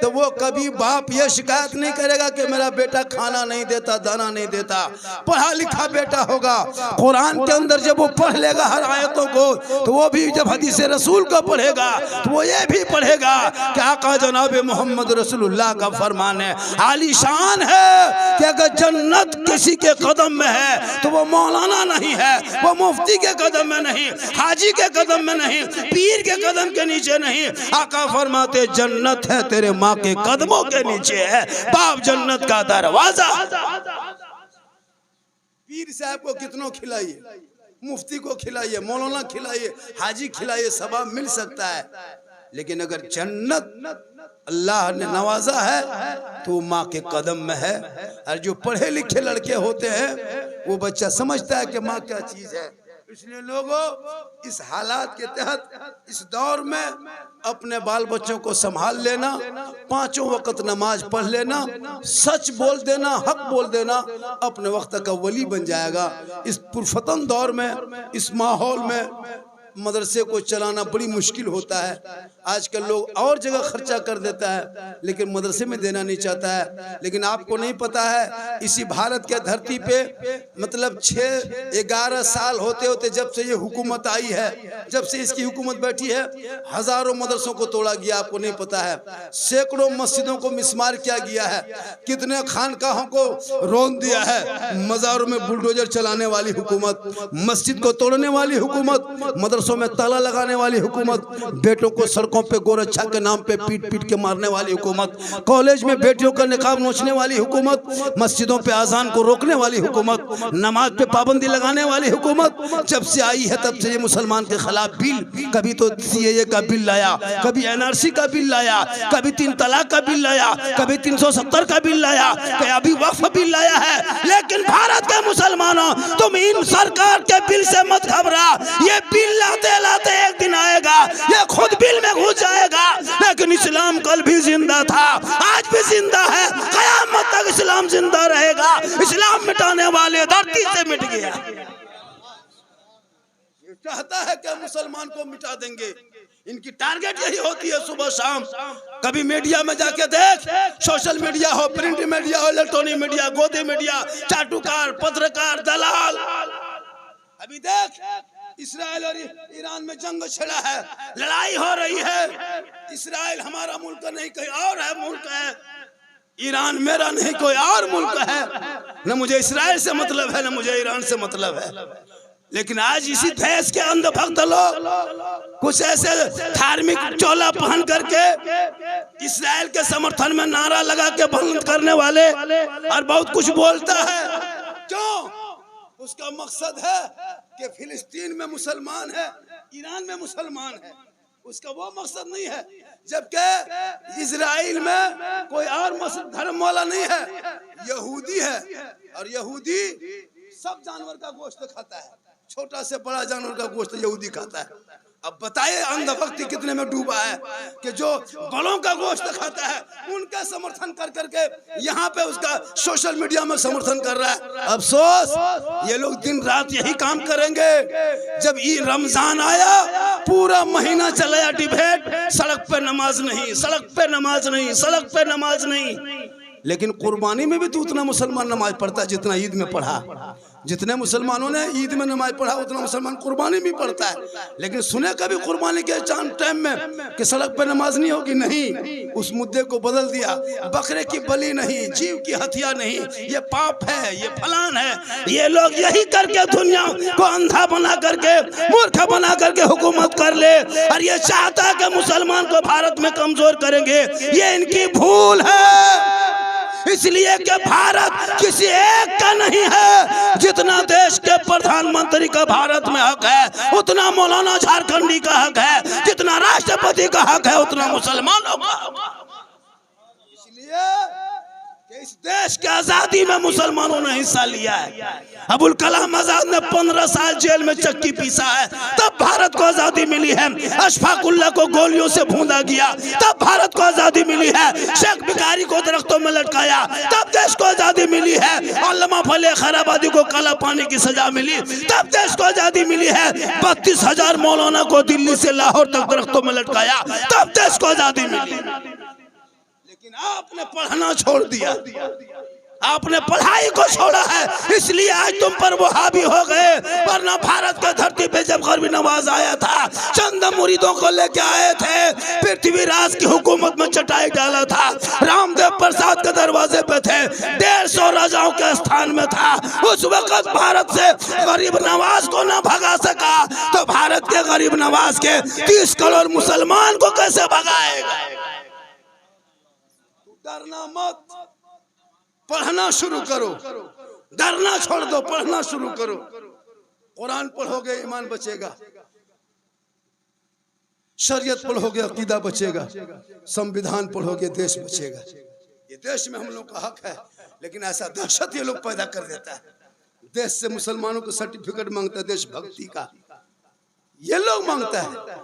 तो वो कभी बाप ये शिकायत नहीं करेगा कि मेरा बेटा खाना नहीं देता, दाना नहीं देता। पढ़ा लिखा बेटा होगा, कुरान के अंदर जब वो पढ़ लेगा हर आयतों को, तो वो भी जब हदीस रसूल को पढ़ेगा तो वो ये भी पढ़ेगा कि आका जनाब मोहम्मद रसूलुल्लाह का फरमान है, आलीशान है कि अगर जन्नत किसी के कदम में है तो वो मौलाना नहीं है, वो मुफ्ती के कदम में नहीं, हाजी के कदम में नहीं, पीर के कदम के नीचे नहीं। आका फरमाते जन्नत है तेरे माँ के कदमों के नीचे है, बाप जन्नत का दरवाजा। पीर साहब को कितनों खिलाइए, मुफ्ती को खिलाइए, मौलाना खिलाइए, हाजी खिलाइए, सवाब मिल सकता है, लेकिन अगर जन्नत अल्लाह ने नवाजा है तो माँ के कदम में है। और जो पढ़े लिखे लड़के होते हैं वो बच्चा समझता है कि माँ क्या चीज है। इसलिए लोगों इस हालात के तहत इस दौर में अपने बाल बच्चों को संभाल लेना, 5 वक्त नमाज पढ़ लेना, सच बोल देना, हक बोल देना, अपने वक्त का वली बन जाएगा। इस पुरफतन दौर में, इस माहौल में मदरसे को चलाना बड़ी मुश्किल होता है। आजकल लोग और जगह खर्चा कर देता है लेकिन मदरसे में देना नहीं चाहता है। लेकिन आपको नहीं पता है इसी भारत के धरती पे मतलब 6-11 साल होते होते जब से ये हुकूमत आई है, जब से इसकी हुकूमत बैठी है, हजारों मदरसों को तोड़ा गया। आपको नहीं पता है सैकड़ों मस्जिदों को मिसमार किया गया है, कितने खानकाहों को रौंद दिया है। मज़ारों में बुलडोजर चलाने वाली हुकूमत, मस्जिद को तोड़ने वाली हुकूमत, मदरसों में ताला लगाने वाली हुकूमत, बेटों को सड़कों पे गोरक्षा के नाम पे पीट पीट के मारने वाली हुकूमत, कॉलेज में बेटियों का निकाब नोचने वाली हुकूमत, मस्जिदों पे अजान को रोकने वाली हुकूमत, नमाज पे पाबंदी लगाने वाली हुकूमत। जब से आई है तब से ये मुसलमान के खिलाफ बिल, कभी तो CAA का बिल लाया, कभी NRC का बिल लाया, कभी 3 तलाक का बिल लाया, कभी 370 का बिल लाया, कभी अभी वक्फ बिल लाया है। लेकिन भारत के मुसलमानों, तुम इन सरकार के बिल से मत घबरा, ये बिल लाते लाते एक दिन आएगा, ये खुद बिल में घुस जाएगा। लेकिन इस्लाम कल भी जिंदा था, आज भी जिंदा है, कयामत तक इस्लाम जिंदा रहेगा। इस्लाम मिटाने वाले धरती से मिट गया। ये चाहता है कि मुसलमान को मिटा देंगे। इनकी टारगेट यही होती है सुबह शाम। कभी मीडिया में जाके देख, सोशल मीडिया हो, प्रिंट मीडिया हो, इलेक्ट्रॉनिक मीडिया, गोदी मीडिया, चाटुकार, पत्रकार, दलाल। अभी देख इस्राइल और ईरान में जंग छिड़ा है, लड़ाई हो रही है। इस्राइल हमारा मुल्क नहीं कोई और है मुल्क है, ईरान मेरा नहीं कोई और मुल्क है। न मुझे इस्राइल से मतलब है न मुझे ईरान से मतलब है। लेकिन आज इसी देश के अंधभक्त लोग कुछ ऐसे धार्मिक चोला पहन करके इस्राइल के समर्थन में नारा लगा के बुलंद करने वाले और बहुत कुछ बोलता है। क्यों? उसका मकसद है कि फिलिस्तीन में मुसलमान है, ईरान में मुसलमान है। उसका वो मकसद नहीं है। जबकि इजराइल में कोई और धर्म वाला नहीं है, यहूदी है। और यहूदी सब जानवर का गोश्त खाता है, छोटा से बड़ा जानवर का गोश्त यहूदी खाता है। अब बताइए अंधभक्ति कितने में डूबा है कि जो बड़ों का गोश्त खाता है उनका समर्थन कर करके यहाँ पे उसका सोशल मीडिया में समर्थन कर रहा है। अफसोस ये लोग दिन रात यही काम करेंगे। जब ईद रमजान आया, पूरा महीना चलाया डिबेट, सड़क पे नमाज नहीं, सड़क पे नमाज नहीं, सड़क पे नमाज नहीं। लेकिन कुर्बानी में भी तो उतना मुसलमान नमाज पढ़ता है जितना ईद में पढ़ा। जितने मुसलमानों ने ईद में नमाज पढ़ा उतना मुसलमान कुर्बानी में पढ़ता है। लेकिन सुने कभी कुर्बानी के टाइम में कि सड़क पे नमाज नहीं होगी? नहीं, उस मुद्दे को बदल दिया। बकरे की बलि नहीं, जीव की हत्या नहीं, ये पाप है, ये फलान है। ये लोग यही करके दुनिया को अंधा बना करके, मूर्ख बना करके हुकूमत कर ले, और ये चाहता है कि मुसलमान को भारत में कमजोर करेंगे। ये इनकी भूल है। इसलिए कि भारत किसी एक का नहीं है। जितना देश के प्रधानमंत्री का भारत में हक है उतना मौलाना झारखंडी का हक है, जितना राष्ट्रपति का हक है उतना मुसलमानों का हक है। इसलिए कि इस देश की आजादी में मुसलमानों ने हिस्सा लिया है। अबुल कलाम आजाद ने 15 साल जेल में चक्की पीसा है, तब भारत को आजादी मिली है। अशफाकुल्लाह को गोलियों से भूंदा गया, तब भारत को आजादी मिली है। शेख भिखारी को दरख्तों में लटकाया, तब देश को आजादी मिली है। अल्लामा फले खैराबादी को काला पानी की सजा मिली, तब देश को आजादी मिली है। 32,000 मौलाना को दिल्ली से लाहौर तक दरख्तों में लटकाया, तब देश को आजादी मिली। लेकिन आपने पढ़ना छोड़ दिया, आपने पढ़ाई को छोड़ा है, इसलिए आज तुम पर वो हावी हो गए। वरना भारत के धरती पे जब गरबी नवाज आया था, चंद मुरीदों को लेके आए थे, पृथ्वीराज की हुकूमत में चटाई डाला था, रामदेव प्रसाद के दरवाजे पे थे, 150 राजाओं के स्थान में था। उस वक्त भारत से गरीब नवाज को न भगा सका, तो भारत के गरीब नवाज के 30 करोड़ मुसलमान को कैसे भगाएगा? डरना मत, पढ़ना शुरू करो, डरना छोड़ दो, पढ़ना शुरू करो। कुरान पढ़ोगे ईमान बचेगा, शरीयत पढ़ोगे अकीदा बचेगा, संविधान पढ़ोगे देश बचेगा। ये देश में हम लोग का हक है, लेकिन ऐसा दहशत ये लोग पैदा कर देता है। देश से मुसलमानों को सर्टिफिकेट मांगता है देशभक्ति का, ये लोग मांगता है।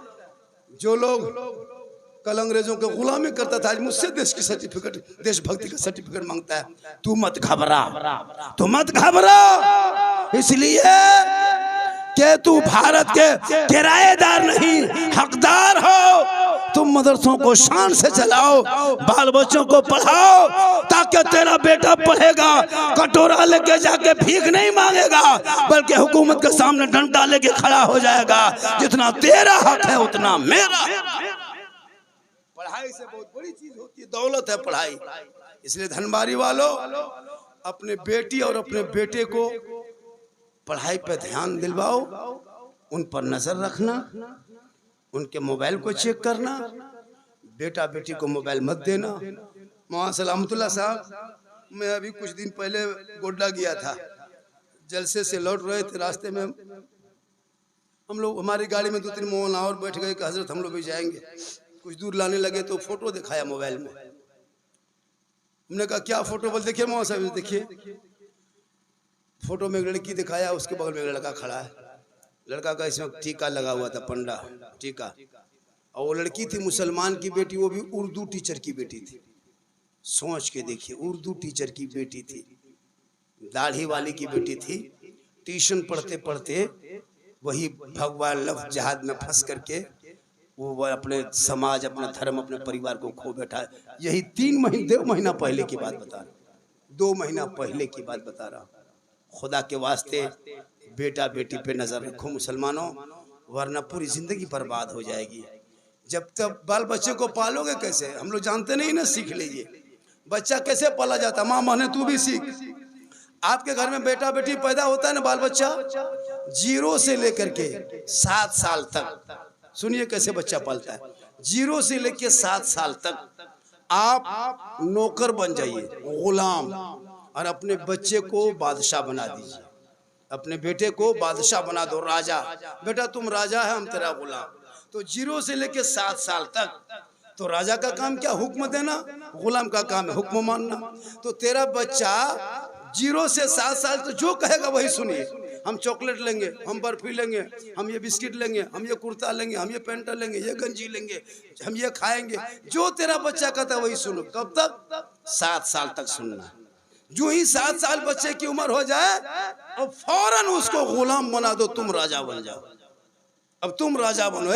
जो लोग कल अंग्रेजों के गुलामी करता था, आज मुझसे देश की सर्टिफिकेट, देशभक्ति का सर्टिफिकेट मांगता है। तू मत घबरा, तू मत घबरा, इसलिए कि तू भारत के किराएदार नहीं, हकदार हो। तुम मदरसों को शान से चलाओ, बाल बच्चों को पढ़ाओ, ताकि तेरा बेटा पढ़ेगा, कटोरा लेके जाके भीख नहीं मांगेगा, बल्कि हुकूमत के सामने डंडा लेके खड़ा हो जाएगा। जितना तेरा हक है उतना मेरा। पढ़ाई से बहुत बड़ी चीज होती है, दौलत है पढ़ाई। इसलिए धनबारी वालों, अपने बेटी और अपने बेटे को पढ़ाई पर ध्यान दिलवाओ, उन पर नजर रखना, उनके मोबाइल को चेक करना। बेटा बेटी को मोबाइल मत देना। मौलाना सलामतुल्लाह साहब, मैं अभी कुछ दिन पहले गोड्डा गया था, जलसे से लौट रहे थे, रास्ते में हम लोग, हमारी गाड़ी में 2-3 मौलाना और बैठ गए कि हजरत हम लोग भी जाएंगे। कुछ दूर लाने लगे तो फोटो दिखाया मोबाइल में। हमने कहा क्या फोटो? बोल देखिए मौलाना साहब, देखिए फोटो में एक लड़की दिखाया, उसके बगल में एक लड़का खड़ा है। लड़का का इसमें टीका लगा हुआ था, पंडा टीका, और वो लड़की थी मुसलमान की बेटी, वो भी उर्दू टीचर की बेटी थी। सोच के देखिए, उर्दू टीचर की बेटी थी, दाढ़ी वाली की बेटी थी। ट्यूशन पढ़ते पढ़ते वही भगवान लफ्ज़ जहाद में फंस करके वो अपने समाज, अपना धर्म, अपने परिवार को खो बैठा। यही 2 महीना पहले की बात बता रहा हूँ, 2 महीना पहले की बात बता रहा हूँ। खुदा के वास्ते बेटा बेटी पे नजर रखो मुसलमानों, वरना पूरी जिंदगी बर्बाद हो जाएगी। जब तक बाल बच्चे को पालोगे कैसे? हम लोग जानते नहीं ना, सीख लीजिए बच्चा कैसे पाला जाता। माँ माने तू भी सीख। आपके घर में बेटा बेटी पैदा होता है ना, बाल बच्चा 0 से लेकर के 7 साल तक, सुनिए कैसे बच्चा पालता है। 0 से लेकर 7 साल तक आप नौकर बन जाइए, गुलाम, और अपने बच्चे को बादशाह बना दीजिए। अपने बेटे को बादशाह बना दो, राजा। बेटा तुम राजा है, हम तेरा गुलाम। तो 0 से लेकर 7 साल तक तो राजा का काम क्या? हुक्म देना। गुलाम का काम है हुक्म मानना। तो तेरा बच्चा 0 से 7 साल तो जो कहेगा वही सुनिए। हम चॉकलेट लेंगे, हम बर्फी लेंगे, हम ये बिस्किट लेंगे, हम ये कुर्ता लेंगे, हम ये पैंट लेंगे, ये गंजी लेंगे, हम ये खाएंगे। जो तेरा बच्चा कहता है वही सुनो। कब तक? 7 साल तक सुनना। जो ही 7 साल बच्चे की उम्र हो जाए, अब फौरन उसको गुलाम बना दो, तुम राजा बन जाओ। अब तुम राजा बनो,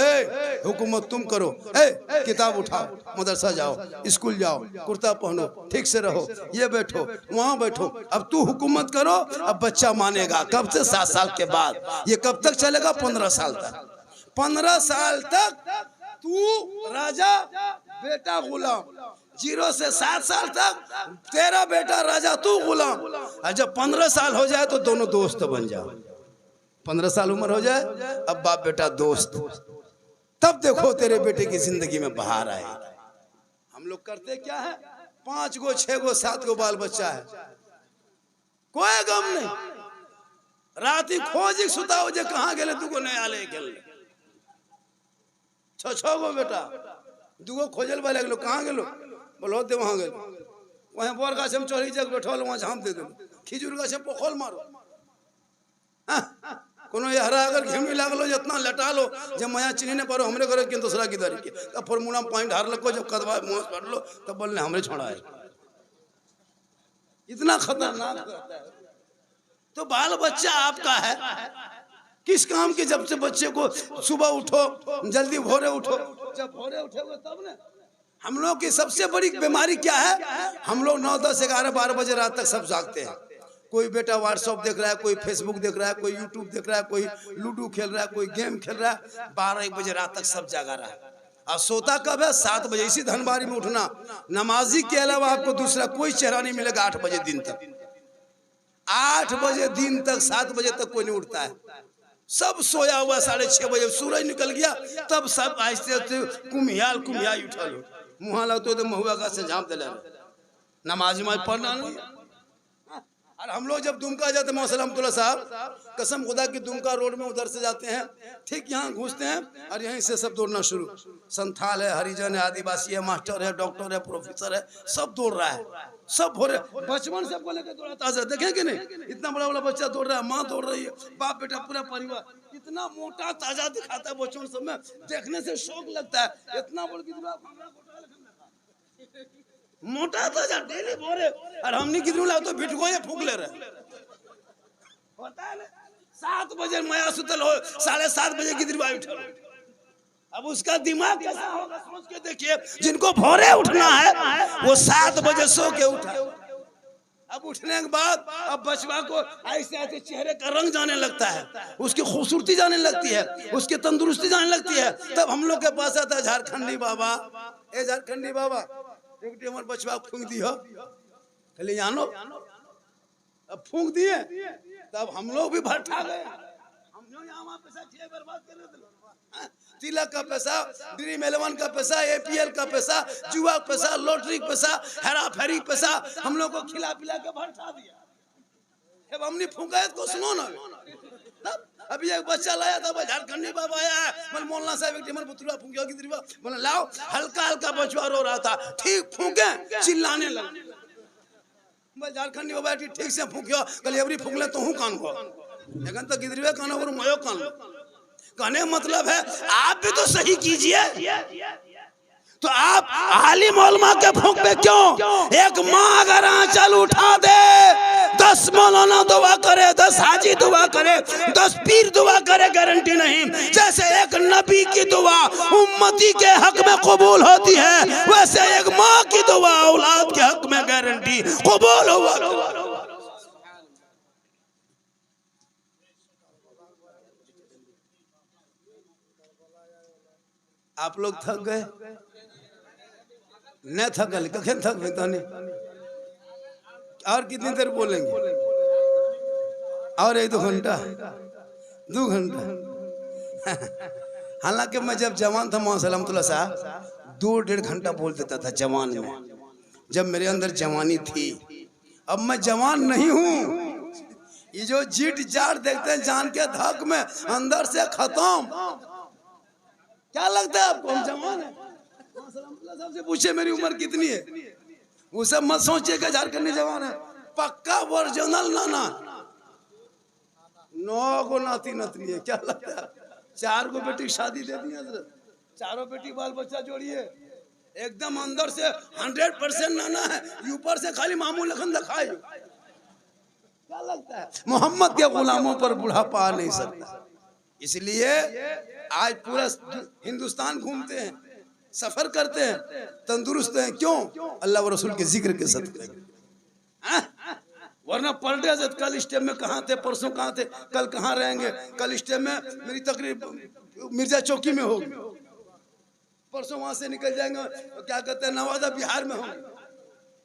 हुकूमत तुम करो। किताब उठाओ, मदरसा जाओ, स्कूल जाओ, कुर्ता पहनो, ठीक से रहो, ये बैठो, वहाँ बैठो। अब तू हुकूमत करो। अब बच्चा मानेगा। कब से? 7 साल के बाद। ये कब तक चलेगा? 15 साल तक। 15 साल तक तू राजा, बेटा गुलाम। 0 से 7 साल तक तेरा बेटा राजा, तू गुलाम। और जब 15 साल हो जाए तो दोनों दोस्त बन जाओ। 15 साल उम्र हो जाए, अब बाप बेटा दोस्त। तब देखो तेरे बेटे की जिंदगी में बहार आए। हम लोग करते क्या है? 5 गो 6 गो 7 गो बाल बच्चा है, कोई गम नहीं। रात ही खोज सुताओ जे कहाँ गेले, 2 गो नया ले गेल। 6 गो बेटा, 2 गो खोजल वाले गेलो, कहाँ गेलो? बोलो दे वहाँ गेलो, वहाँ बोर गाछ में चढ़ी जग बैठल, वहाँ झाँप दे दो। खिजूर गाछ पोखल मारो। कोनो ये हरा अगर घिमी लागलो, जितना लटा लो, जब माया चिन्ह ने पारो हमरे घरे के दूसरा की दारी के, तब फॉर्मूला में पानी ढार लको, जब कदवा मुंह पड़ लो तब बोलने हमरे छोड़ा है। इतना खतरनाक करता है। तो बाल बच्चा आपका है, किस काम के? जब से बच्चे को सुबह उठो, जल्दी भोरे उठो। जब भोरे उठोगे तब ना। हम लोग की सबसे बड़ी बीमारी क्या है? हम लोग 9, 10, 11, 12 बजे रात तक सब जागते हैं। कोई बेटा व्हाट्सएप देख रहा है, कोई फेसबुक देख रहा है, कोई यूट्यूब देख रहा है, कोई लूडो खेल रहा है, कोई गेम खेल रहा है। 12-1 बजे रात तक सब जागा रहा है। और सोता कब है? 7 बजे। इसी धनबारी में उठना, नमाजी के अलावा आपको दूसरा कोई चेहरा नहीं मिलेगा 8 बजे दिन तक। 8 बजे दिन तक, 7 बजे तक कोई नहीं उठता है। सब सोया हुआ। 6:30 बजे सूरज निकल गया, तब सब आहिस्ते कुम्हियाल उठल, मुँह लगते तो महुआ का से झाँप दिला। नमाज पढ़ना नहीं। और हम लोग जब दुमका जाते हैं, मौसलमतुल्लाह साहब कसम खुदा की, दुमका रोड में उधर से जाते हैं, ठीक यहाँ घुसते हैं और यहीं से सब दौड़ना शुरू। संथाल है, हरिजन है, आदिवासी है, मास्टर है, डॉक्टर है, प्रोफेसर है, सब दौड़ रहा है। सब भोरे बचपन से लेकर दौड़ा ताजा, देखें कि नहीं? इतना बड़ा बड़ा बच्चा दौड़ रहा है, माँ दौड़ रही है, बाप बेटा पूरा परिवार। इतना मोटा ताजा दिखाता है बचपन सब में, देखने से शौक लगता है। इतना बड़ा मोटा ताजा डेली भोरे, और हमने कितने लाओ तो बिटको ये फूक ले रहे होता है ना। 7 बजे माया सुतल हो, 7:30 बजे गिदरवा उठल। अब उसका दिमाग कैसा होगा सोच के देखिए। जिनको भोरे उठना है वो 7 बजे सो के उठा। अब उठने के बाद अब बचवा को ऐसे ऐसे चेहरे का रंग जाने लगता है, उसकी खूबसूरती जाने लगती है, उसकी तंदुरुस्ती जाने लगती है। तब हम लोग के पास आता है झारखंडी बाबा, ए झारखंडी बाबा एक टी हमारे बचवा फूंक दियो, कहले जानो। अब फूंक दिए तब हम लोग भी भट्ठा गए। हम जो यहाँ पैसा छे बर्बाद कर रहे थे, तिलक का पैसा, ड्रीम 11 का पैसा, APL का पैसा, जुआ का पैसा, लॉटरी का पैसा, हेरा फेरी पैसा हम लोग को खिला पिला के भट्ठा दिया। अब हमने फूंका है तो सुनो ना। तब अभी एक बच्चा लाया था झारखंडी बाबा आया है, मैंने मौलाना साहब एक टीमर पुतला फूंकिया की दरवा, बोले लाओ। हल्का हल्का बचवा रो रहा था, ठीक फूंके चिल्लाने लगा। झारखंडी बाबा ठीक से फूंकियो, कल एवरी फूंकले तो हूँ कान को, लेकिन तो गिदरवे कान और मयो कान। कहने मतलब है आप भी तो सही कीजिए। तो आप आलिम उलमा के फूंक पे क्यों? एक माँ अगर आंचल उठा दे, 10 मौलाना दुआ करे, 10 हाजी दुआ करे, 10 पीर दुआ करे, गारंटी नहीं। जैसे एक नबी की दुआ उम्मती के हक में कबूल होती है, वैसे एक माँ की दुआ औलाद के हक में गारंटी कबूल हुआ। आप लोग थक गए? न थकल कखें थक गए तो नहीं। और कितनी देर बोलेंगे? और 1-2 घंटा, 2 घंटा। हालांकि मैं जब जवान था मौलाना सलामतुल्लाह साहब 2-1.5 घंटा बोल देता था जवान में, जब मेरे अंदर जवानी थी। अब मैं जवान नहीं हूँ। ये जो जीट जाट देखते हैं जान के धक में अंदर से खत्म। क्या लगता है आपको हम जवान है? साहब से पूछे मेरी उम्र कितनी है, वो सब मत सोचिए कि झारखंडी जवान है। पक्का ओरिजिनल नाना 9 को नाती नतनी है। क्या लगता है? 4 को बेटी शादी दे दी है, 4 बेटी बाल बच्चा जोड़िए, एकदम अंदर से 100% नाना है, ऊपर से खाली मामू लखन दिखाए। क्या लगता है? मोहम्मद के गुलामों पर बुढ़ापा आ नहीं सकता। इसलिए आज पूरा हिंदुस्तान घूमते हैं, सफर करते हैं, तंदुरुस्त हैं। क्यों? अल्लाह व रसूल के जिक्र के सदके। वरना पर डे कल स्टेप में कहाँ थे, परसों कहाँ थे, कल कहाँ रहेंगे। कल स्टेप में मेरी तकरीब मिर्जा चौकी में होगी, परसों वहां से निकल जाएंगे क्या कहते हैं नवादा बिहार में होंगे।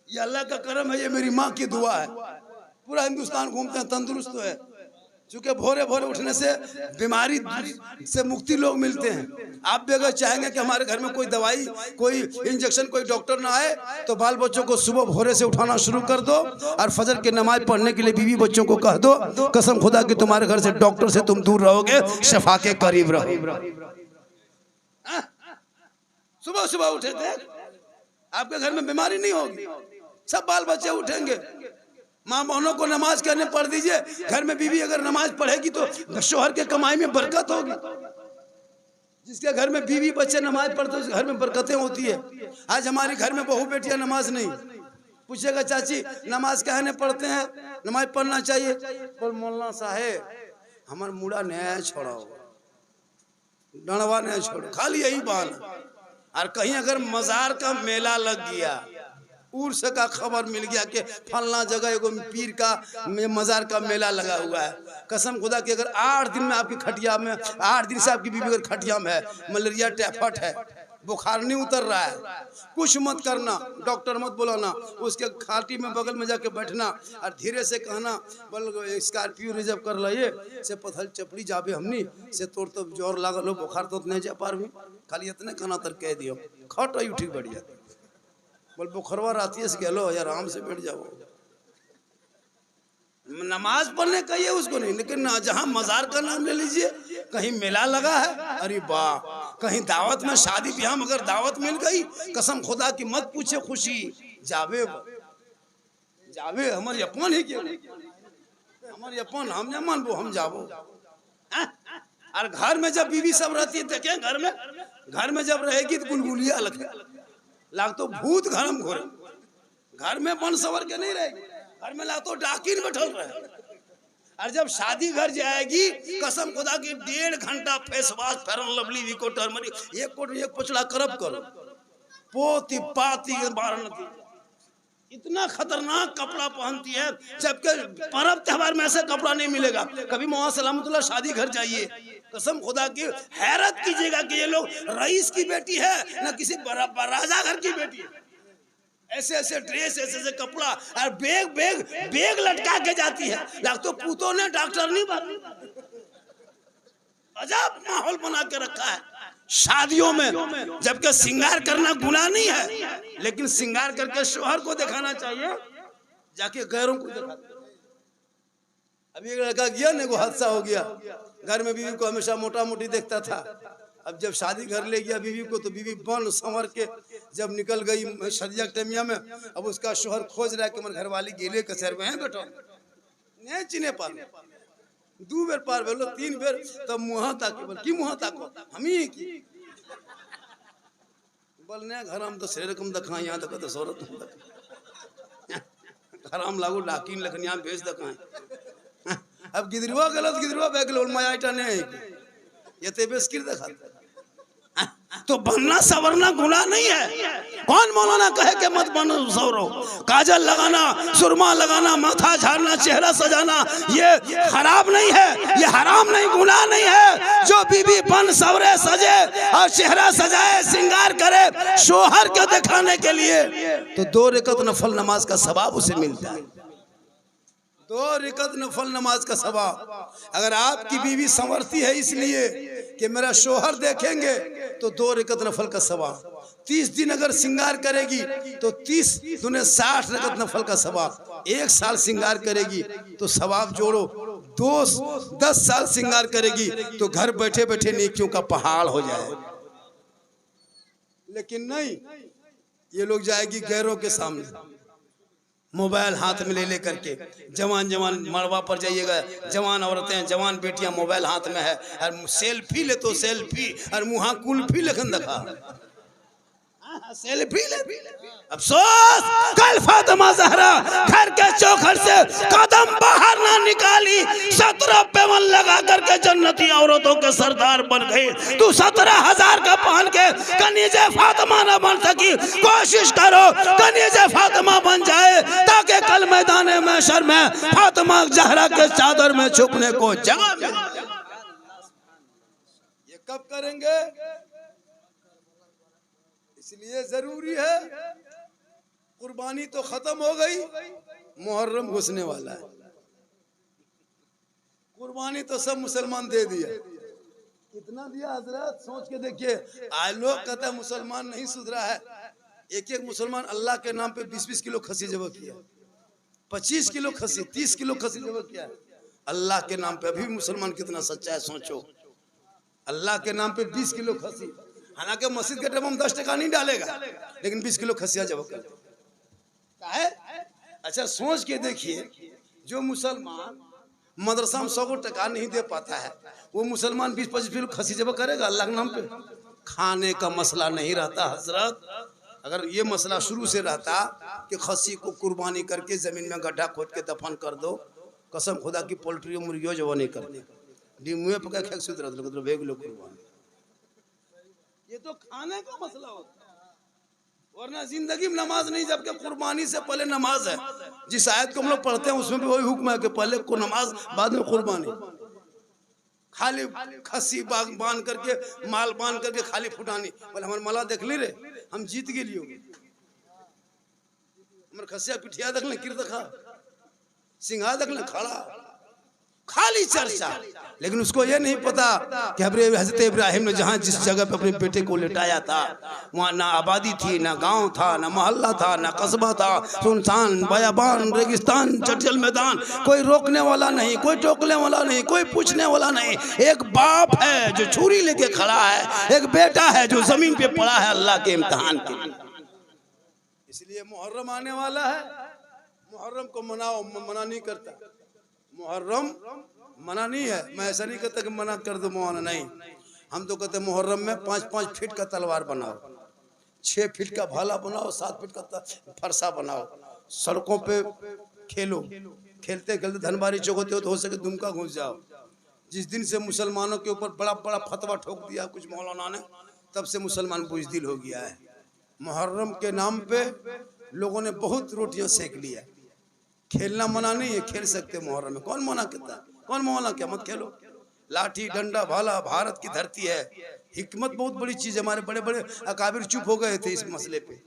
ये अल्लाह का करम है, ये मेरी माँ की दुआ है। पूरा हिंदुस्तान घूमते हैं, तंदुरुस्त है। चूँकि भोरे भोरे उठने से बीमारी से मुक्ति लोग मिलते हैं। आप भी अगर चाहेंगे कि हमारे घर में कोई दवाई, कोई इंजेक्शन, कोई डॉक्टर ना आए, तो बाल बच्चों को सुबह भोरे से उठाना शुरू कर दो और फजर की नमाज पढ़ने के लिए बीवी बच्चों को कह दो। कसम खुदा कि तुम्हारे घर से डॉक्टर से तुम दूर रहोगे, शफा के करीब रहो। सुबह सुबह उठे थे, आपके घर में बीमारी नहीं होगी, सब बाल बच्चे उठेंगे। माँ बहनों को नमाज करने पढ़ दीजिए। घर में बीवी अगर नमाज पढ़ेगी तो शोहर के कमाई में बरकत होगी। जिसके घर में बीवी बच्चे नमाज पढ़ते हैं, उस घर में बरकतें होती है। आज हमारे घर में बहू बेटियां नमाज नहीं। पूछेगा चाची नमाज कहने पढ़ते हैं, नमाज पढ़ना चाहिए। पर मौलाना साहेब हमारे मुड़ा नया छोड़ाओ, डणवा नहीं छोड़ो, खाली यही बहाना। और कहीं अगर मजार का मेला लग गया, उर्स का खबर मिल गया कि फलना जगह एगो पीर का मजार का मेला लगा हुआ है, कसम खुदा कि अगर 8 दिन में आपकी खटिया में, 8 दिन से आपकी बीवी अगर खटिया में है, मलेरिया टाइफाइड है, बुखार नहीं उतर रहा है, कुछ मत करना, डॉक्टर मत बुलाना, उसके खाटी में बगल में जाके बैठना और धीरे से कहना बोल स्कॉर्पियो रिजर्व कर लाइए से पथल चपड़ी जाबे हमनी से तोड़ तो जोर लागल हो, बुखार तो नहीं जा पार भी, खाली इतने कहना तर कह दियो खट आई उठी बढ़िया। बोल बुखरवा राती से गलो यार आराम से बैठ जाओ। नमाज पढ़ने कहिए उसको नहीं, लेकिन जहाँ मजार का नाम ले लीजिए, कहीं मेला लगा है, अरे वाह, कहीं दावत में शादी ब्याह में अगर दावत मिल गई, कसम खुदा की मत पूछे खुशी जावे जावे हमारी अपन ही क्यों, हमारी अपन हम न मानबो हम जाबो। और घर में जब बीवी सब रहती है, देखे घर में जब रहेगी तो गुलगुलिया लाग तो भूत घर में घोरे, घर में बन सवर के नहीं रहेगी, घर में ला तो डाकिन बैठल रहे। और जब शादी घर जाएगी कसम खुदा की 1.5 घंटा face wash fair and lovely Vicco turmeric एक कोट एक पोछड़ा करब करो पोती पाती बारन इतना खतरनाक कपड़ा पहनती है, जबकि पर्व त्योहार में ऐसा कपड़ा नहीं मिलेगा। कभी मोहम्मद सलामतुल्लाह शादी घर जाइए, कसम खुदा की हैरत कीजिएगा कि ये लोग रईस की बेटी है ना किसी राजा घर की बेटी है। ऐसे ऐसे ड्रेस ऐसे ऐसे कपड़ा और बेग लटका के जाती है, तो पूतों ने डॉक्टर नहीं बन अजब माहौल बना के रखा है शादियों में। जबकि श्रृंगार करना गुनाह नहीं है, लेकिन श्रृंगार करके शोहर को दिखाना चाहिए, जाके गैरों को दिखा। अभी एक लड़का गया ना, को हादसा हो गया, घर में बीवी को हमेशा मोटा मोटी देखता था। अब जब शादी घर ले गया बीवी को, तो बीवी बन संवर के जब निकल गई सदिया टमिया में, अब उसका शोहर खोज रहा है कि मेरे घर वाली गेले कचहर में है बेटा, नहीं चिने पा 2 बेर पार भेलो 3 बेर, तब मुहा ताके बोल की मुहा ताको हम ही की बोल ने घर हम तो शरीर कम दखा, यहाँ तक तो शौरत हराम लागू डाकिन लखन यहाँ भेज दखा। अब गिदरुआ गलत गिदरुआ बैग लो माया इटा नहीं ये ते बेस्किर दखा। तो बनना सवरना गुनाह नहीं है। कौन मौलाना कहे कि मत बनो सवरो? काजल लगाना, सुरमा लगाना, माथा झाड़ना, चेहरा सजाना ये खराब नहीं है, ये हराम नहीं, गुनाह नहीं है। जो बीबी बन सवरे सजे और चेहरा सजाए श्रृंगार करे शोहर को दिखाने के लिए, तो 2 रकात नफल नमाज का सवाब उसे मिलता है। 2 रकात नफल नमाज का सवाब। अगर आपकी बीवी संवरती है इसलिए कि मेरा शोहर देखेंगे, तो 2 रकात नफल का सवाब। 30 दिन अगर श्रृंगार करेगी तो 30 दूने 60 रकात नफल का सवाब। 1 साल श्रृंगार करेगी तो सवाब जोड़ो, 10 साल श्रृंगार करेगी तो घर बैठे बैठे नेकियों का पहाड़ हो जाए। लेकिन नहीं, ये लोग जाएगी गैरों के सामने, मोबाइल हाथ में ले लेकर के। जवान मरवा पर जाइएगा, जवान औरतें जवान बेटियां मोबाइल हाथ में है और सेल्फी ले तो सेल्फी और मुहा कुल्फी लेकिन देखा सेल्फी ले। अफसोस कल फातिमा जहरा घर के चौखट से कदम बाहर ना निकाली, 17 पेवन लगा करके जन्नती औरतों के सरदार बन गई। तू 17,000 का पहन के कनीजे फातिमा ना बन सकी, कोशिश करो कनीजे फातिमा बन जाए, ताकि कल मैदान महशर में फातिमा जहरा के चादर में छुपने को जगह मिले। ये कब करेंगे? इसलिए जरूरी है। कुर्बानी तो खत्म हो गई, मुहर्रम घुसने वाला है। कुर्बानी तो सब मुसलमान दे दिया। कितना दिया हजरत? सोच के देखिए। आज लोग कहते हैं मुसलमान नहीं सुधरा है। एक मुसलमान अल्लाह के नाम पे 20-20 किलो खसी जबह किया, 25 किलो खसी, 30 किलो खसी जबह किया अल्लाह के नाम पे। अभी मुसलमान कितना सच्चा है सोचो। अल्लाह के नाम पे 20 किलो खसी, हालांकि मस्जिद के डब्बे में 10 टका नहीं डालेगा, लेकिन 20 किलो खसिया जब है। अच्छा सोच के देखिए, जो मुसलमान मदरसा में 100 टका नहीं दे पाता है, वो मुसलमान 20-25 किलो खसी जब करेगा अल्लाह के नाम पे। खाने का मसला नहीं रहता हजरत। अगर ये मसला शुरू से रहता कि खसी को कुर्बानी करके जमीन में गड्ढा खोद के दफन कर दो, कसम खुदा की पोल्ट्री मुर्गियों जो नहीं करने मुँह पका खेक सुध रहता बेग लोग कुर्बानी। ये तो खाने का मसला होता है, वरना जिंदगी में नमाज नहीं, जबकि कुर्बानी से पहले नमाज है। जिस आयत को हम लोग पढ़ते हैं उसमें भी वही हुक्म है कि पहले को नमाज बाद में कुर्बानी। खाली खसी बांध करके माल बांध करके खाली फुटानी, बोले हमारे मला देख ली रे हम जीत गए लियो, हमारे खसिया पिठिया देख ले किर देखा सिंघा देख ले खड़ा, खाली चर्चा। लेकिन उसको ये नहीं पता कि हजरत इब्राहिम ने जहाँ जिस जगह पे अपने बेटे को लिटाया था वहाँ ना आबादी थी, ना गांव था, ना मोहल्ला था, ना कस्बा था, सुनसान बयाबान रेगिस्तान चटल मैदान, कोई रोकने वाला नहीं, कोई टोकने वाला नहीं, कोई पूछने वाला नहीं। एक बाप है जो छुरी लेके खड़ा है, एक बेटा है जो जमीन पे पड़ा है अल्लाह के इम्तिहान के लिए। इसलिए मुहर्रम आने वाला है, मुहर्रम को मनाओ, मना नहीं करता। मुहर्रम मना नहीं है, मैं ऐसा नहीं कहता कि मना कर दो मौलाना, नहीं। हम तो कहते मुहर्रम में 5-5 फीट का तलवार बनाओ, 6 फीट का भाला बनाओ, 7 फीट का फरसा बनाओ, सड़कों पे खेलो, खेलते खेलते धनबारी चौक होते हो तो सके दुमका घुस जाओ। जिस दिन से मुसलमानों के ऊपर बड़ा बड़ा फतवा ठोक दिया कुछ मौलाना ने, तब से मुसलमान बुज़दिल हो गया है। मुहर्रम के नाम पे लोगों ने बहुत रोटियां सेक लिया। खेलना मना नहीं है, खेल सकते मुहर्रम में, कौन मना कहता है? कौन मौला क्या मत खेलो? लाठी डंडा भाला, भारत की धरती है। हिकमत बहुत बड़ी चीज है। हमारे बड़े बड़े अकाबिर चुप हो गए थे इस मसले पे।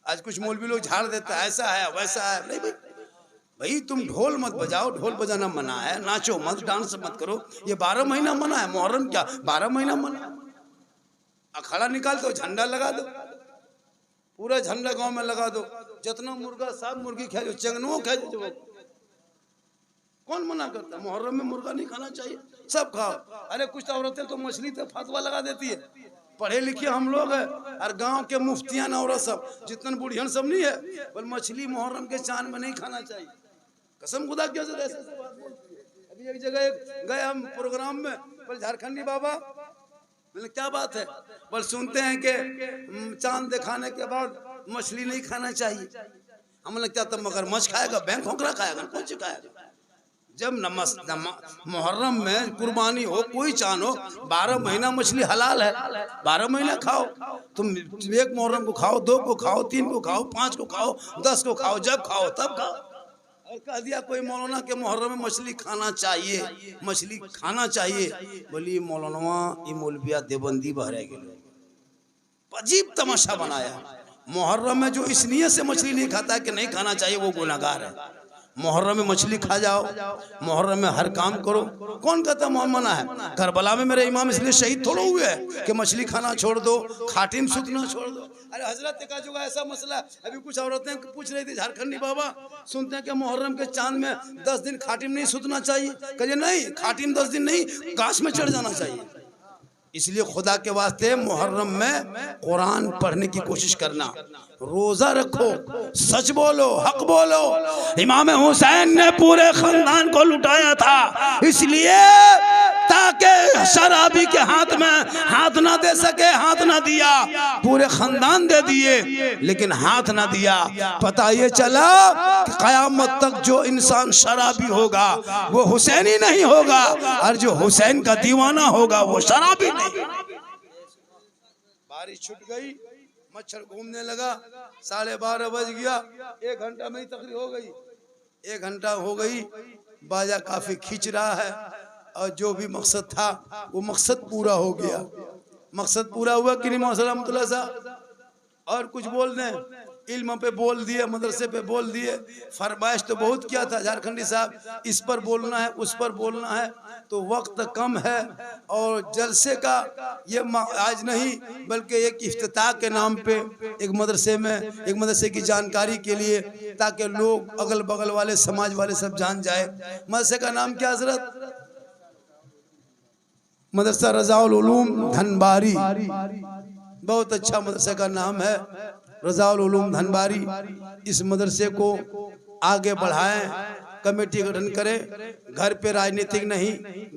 आज कुछ मौलवी लोग झाड़ देता है, ऐसा है वैसा है। नहीं भाई, भाई तुम ढोल मत बजाओ, ढोल बजाना मना है। नाचो मत, डांस मत करो, ये 12 महीना मना है। मुहर्रम क्या 12 महीना मना? अखाड़ा निकाल दो, झंडा लगा दो, पूरा झंडा गांव में लगा दो। जितना मुर्गा साहब मुर्गी खा जो, चंगनुओं खा जो, कौन मना करता? मुहर्रम में मुर्गा नहीं खाना चाहिए, सब खाओ। अरे कुछ तो औरतें तो मछली तो फतवा लगा देती है। पढ़े लिखे हम लोग है, और गांव के मुफ्तियान औरत सब जितने बुढ़ियन सब नहीं है, बोल मछली मुहर्रम के चांद में नहीं खाना चाहिए। कसम खुदा की ऐसे ऐसे बात बोलती है। अभी एक जगह गए हम प्रोग्राम में, बोल झारखंडी बाबा, मैंने क्या बात है? बोल सुनते हैं कि चांद दिखाने के बाद मछली नहीं खाना चाहिए। हम लोग क्या, तब मगरमच्छ खाएगा, बैंक खोखरा खाएगा, कौन सी खाएगा? जब मुहर्रम में कुर्बानी हो, कोई चांद हो, 12 महीना मछली हलाल है, 12 महीना खाओ। तुम एक मुहर्रम को खाओ, 2 को खाओ, 3 को खाओ, 5 को खाओ, 10 को खाओ, जब खाओ तब खाओ। और कह दिया कोई मौलाना के मुहर्रम में मछली खाना चाहिए, मछली खाना चाहिए। बोली मौलाना ये मौलविया देवबंदी बहरे के लोग अजीब तमाशा बनाया। मुहर्रम में जो इस नियत से मछली नहीं खाता कि नहीं खाना चाहिए, वो गुनाहगार है। मुहर्रम में मछली खा जाओ, मुहर्रम में हर काम करो, कौन कहता मना है? करबला में मेरे इमाम इसलिए शहीद थोड़ा हुए हैं कि मछली खाना छोड़ दो, खाटिम सुतना छोड़ दो। अरे हजरत का जो ऐसा मसला, अभी कुछ औरतें पूछ रही थी, झारखंडी बाबा सुनते हैं कि मुहर्रम के चांद में 10 दिन खाटिम नहीं सुतना चाहिए। कहिए नहीं, खाटिम 10 दिन नहीं, गाछ में चढ़ जाना चाहिए। इसलिए खुदा के वास्ते मुहर्रम में कुरान पढ़ने की कोशिश करना, रोजा रखो, सच बोलो, हक बोलो। इमाम हुसैन ने पूरे खानदान को लुटाया था, इसलिए ताकि शराबी के हाथ में हाथ ना दे सके, हाथ ना दिया। पूरे खानदान दे दिए लेकिन हाथ ना दिया। पता ये चला कि कयामत तक जो इंसान शराबी होगा वो हुसैनी नहीं होगा, और जो हुसैन का दीवाना होगा वो शराबी नहीं। बारिश छूट गई, मच्छर घूमने लगा, 12:30 बज गया, 1 घंटा में ही तकरीर हो गई। 1 घंटा हो गई, बाजा काफी खींच रहा है, और जो भी मकसद था वो मकसद पूरा हो गया। मकसद पूरा हुआ कि नहीं मौसला साहब? और कुछ बोल दें, इल्म पे बोल दिए, मदरसे पे बोल दिए, फरमाइश तो बहुत किया था झारखंडी साहब, इस पर बोलना है, उस पर बोलना है, तो वक्त कम है। और जलसे का ये आज नहीं बल्कि एक इफ्तिताह के नाम पे एक मदरसे में, एक मदरसे की जानकारी के लिए, ताकि लोग अगल बगल वाले समाज वाले सब जान जाए। मदरसे का नाम क्या हजरत? मदरसा रज़ाउल उलूम धनबारी। बहुत अच्छा मदरसे का नाम है, रज़ाउल उलूम धनबारी। इस मदरसे को आगे बढ़ाएं, कमेटी गठन करें। घर पे राजनीतिक नहीं,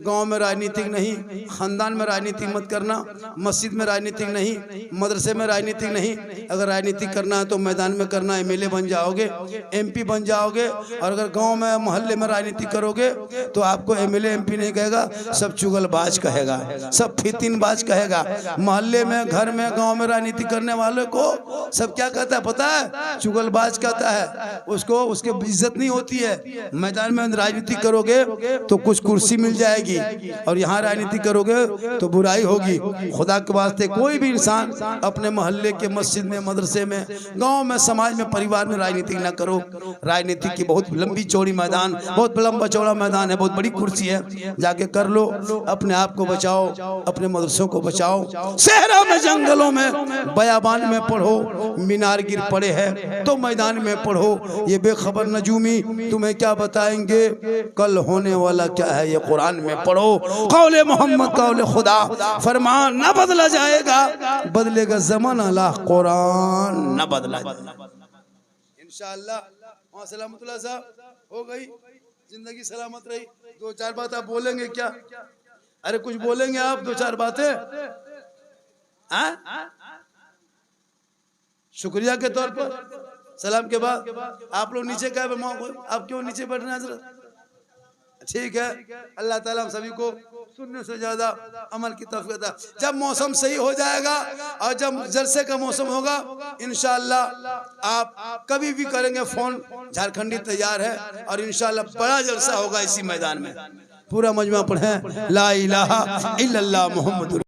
गांव में राजनीतिक नहीं, खानदान में राजनीतिक मत करना, मस्जिद में राजनीतिक नहीं, मदरसे में राजनीतिक नहीं। अगर राजनीतिक करना है तो मैदान में करना, एमएलए बन जाओगे, एमपी बन जाओगे। और अगर गांव में मोहल्ले में राजनीति करोगे तो आपको एमएलए एमपी नहीं कहेगा, सब चुगलबाज कहेगा, सब फितिनबाज कहेगा। मोहल्ले में, घर में, गाँव में राजनीति करने वालों को सब क्या कहता है पता है? चुगलबाज कहता है। उसको उसकी इज्जत नहीं होती है। मैदान में राजनीति करोगे तो कुछ कुर्सी मिल जाएगी, और यहाँ राजनीति करोगे तो बुराई होगी। खुदा के वास्ते कोई भी इंसान अपने मोहल्ले के, मस्जिद में, मदरसे में, गांव में, समाज में, परिवार में राजनीति ना करो। राजनीति की बहुत लंबी चौड़ी मैदान, बहुत लंबा चौड़ा मैदान है, बहुत बड़ी कुर्सी है, जाके कर लो। अपने आप को बचाओ, अपने मदरसों को बचाओ। सहरा में, जंगलों में, बयाबान में पढ़ो, मीनार गिर पड़े हैं तो मैदान में पढ़ो। ये बेखबर नजूमी तुम्हें क्या बताएंगे कल होने वाला क्या है, ये कुरान में पढ़ो। कौले मोहम्मद, कौले खुदा, फरमान न बदला जाएगा, बदलेगा ज़माना, ला कुरान न बदला। इंशाअल्लाह सलामतुल्लाह साहब हो गई, जिंदगी सलामत रही। 2-4 बात आप बोलेंगे क्या? अरे कुछ बोलेंगे आप, 2-4 बातें? शुक्रिया के तौर पर सलाम के बाद आप लोग नीचे क्या आप क्यों नीचे बैठ रहे हैं हजरत? ठीक है, अल्लाह ताला हम सभी को सुनने से ज्यादा अमल की तौफीक अता। जब मौसम सही हो जाएगा और जब जलसे का मौसम होगा इंशाअल्लाह आप कभी भी करेंगे फोन, झारखंडी तैयार है और इंशाअल्लाह बड़ा जलसा होगा इसी मैदान में। पूरा मजमा पढ़े ला इलाहा इल्लल्लाह मुहम्मदुर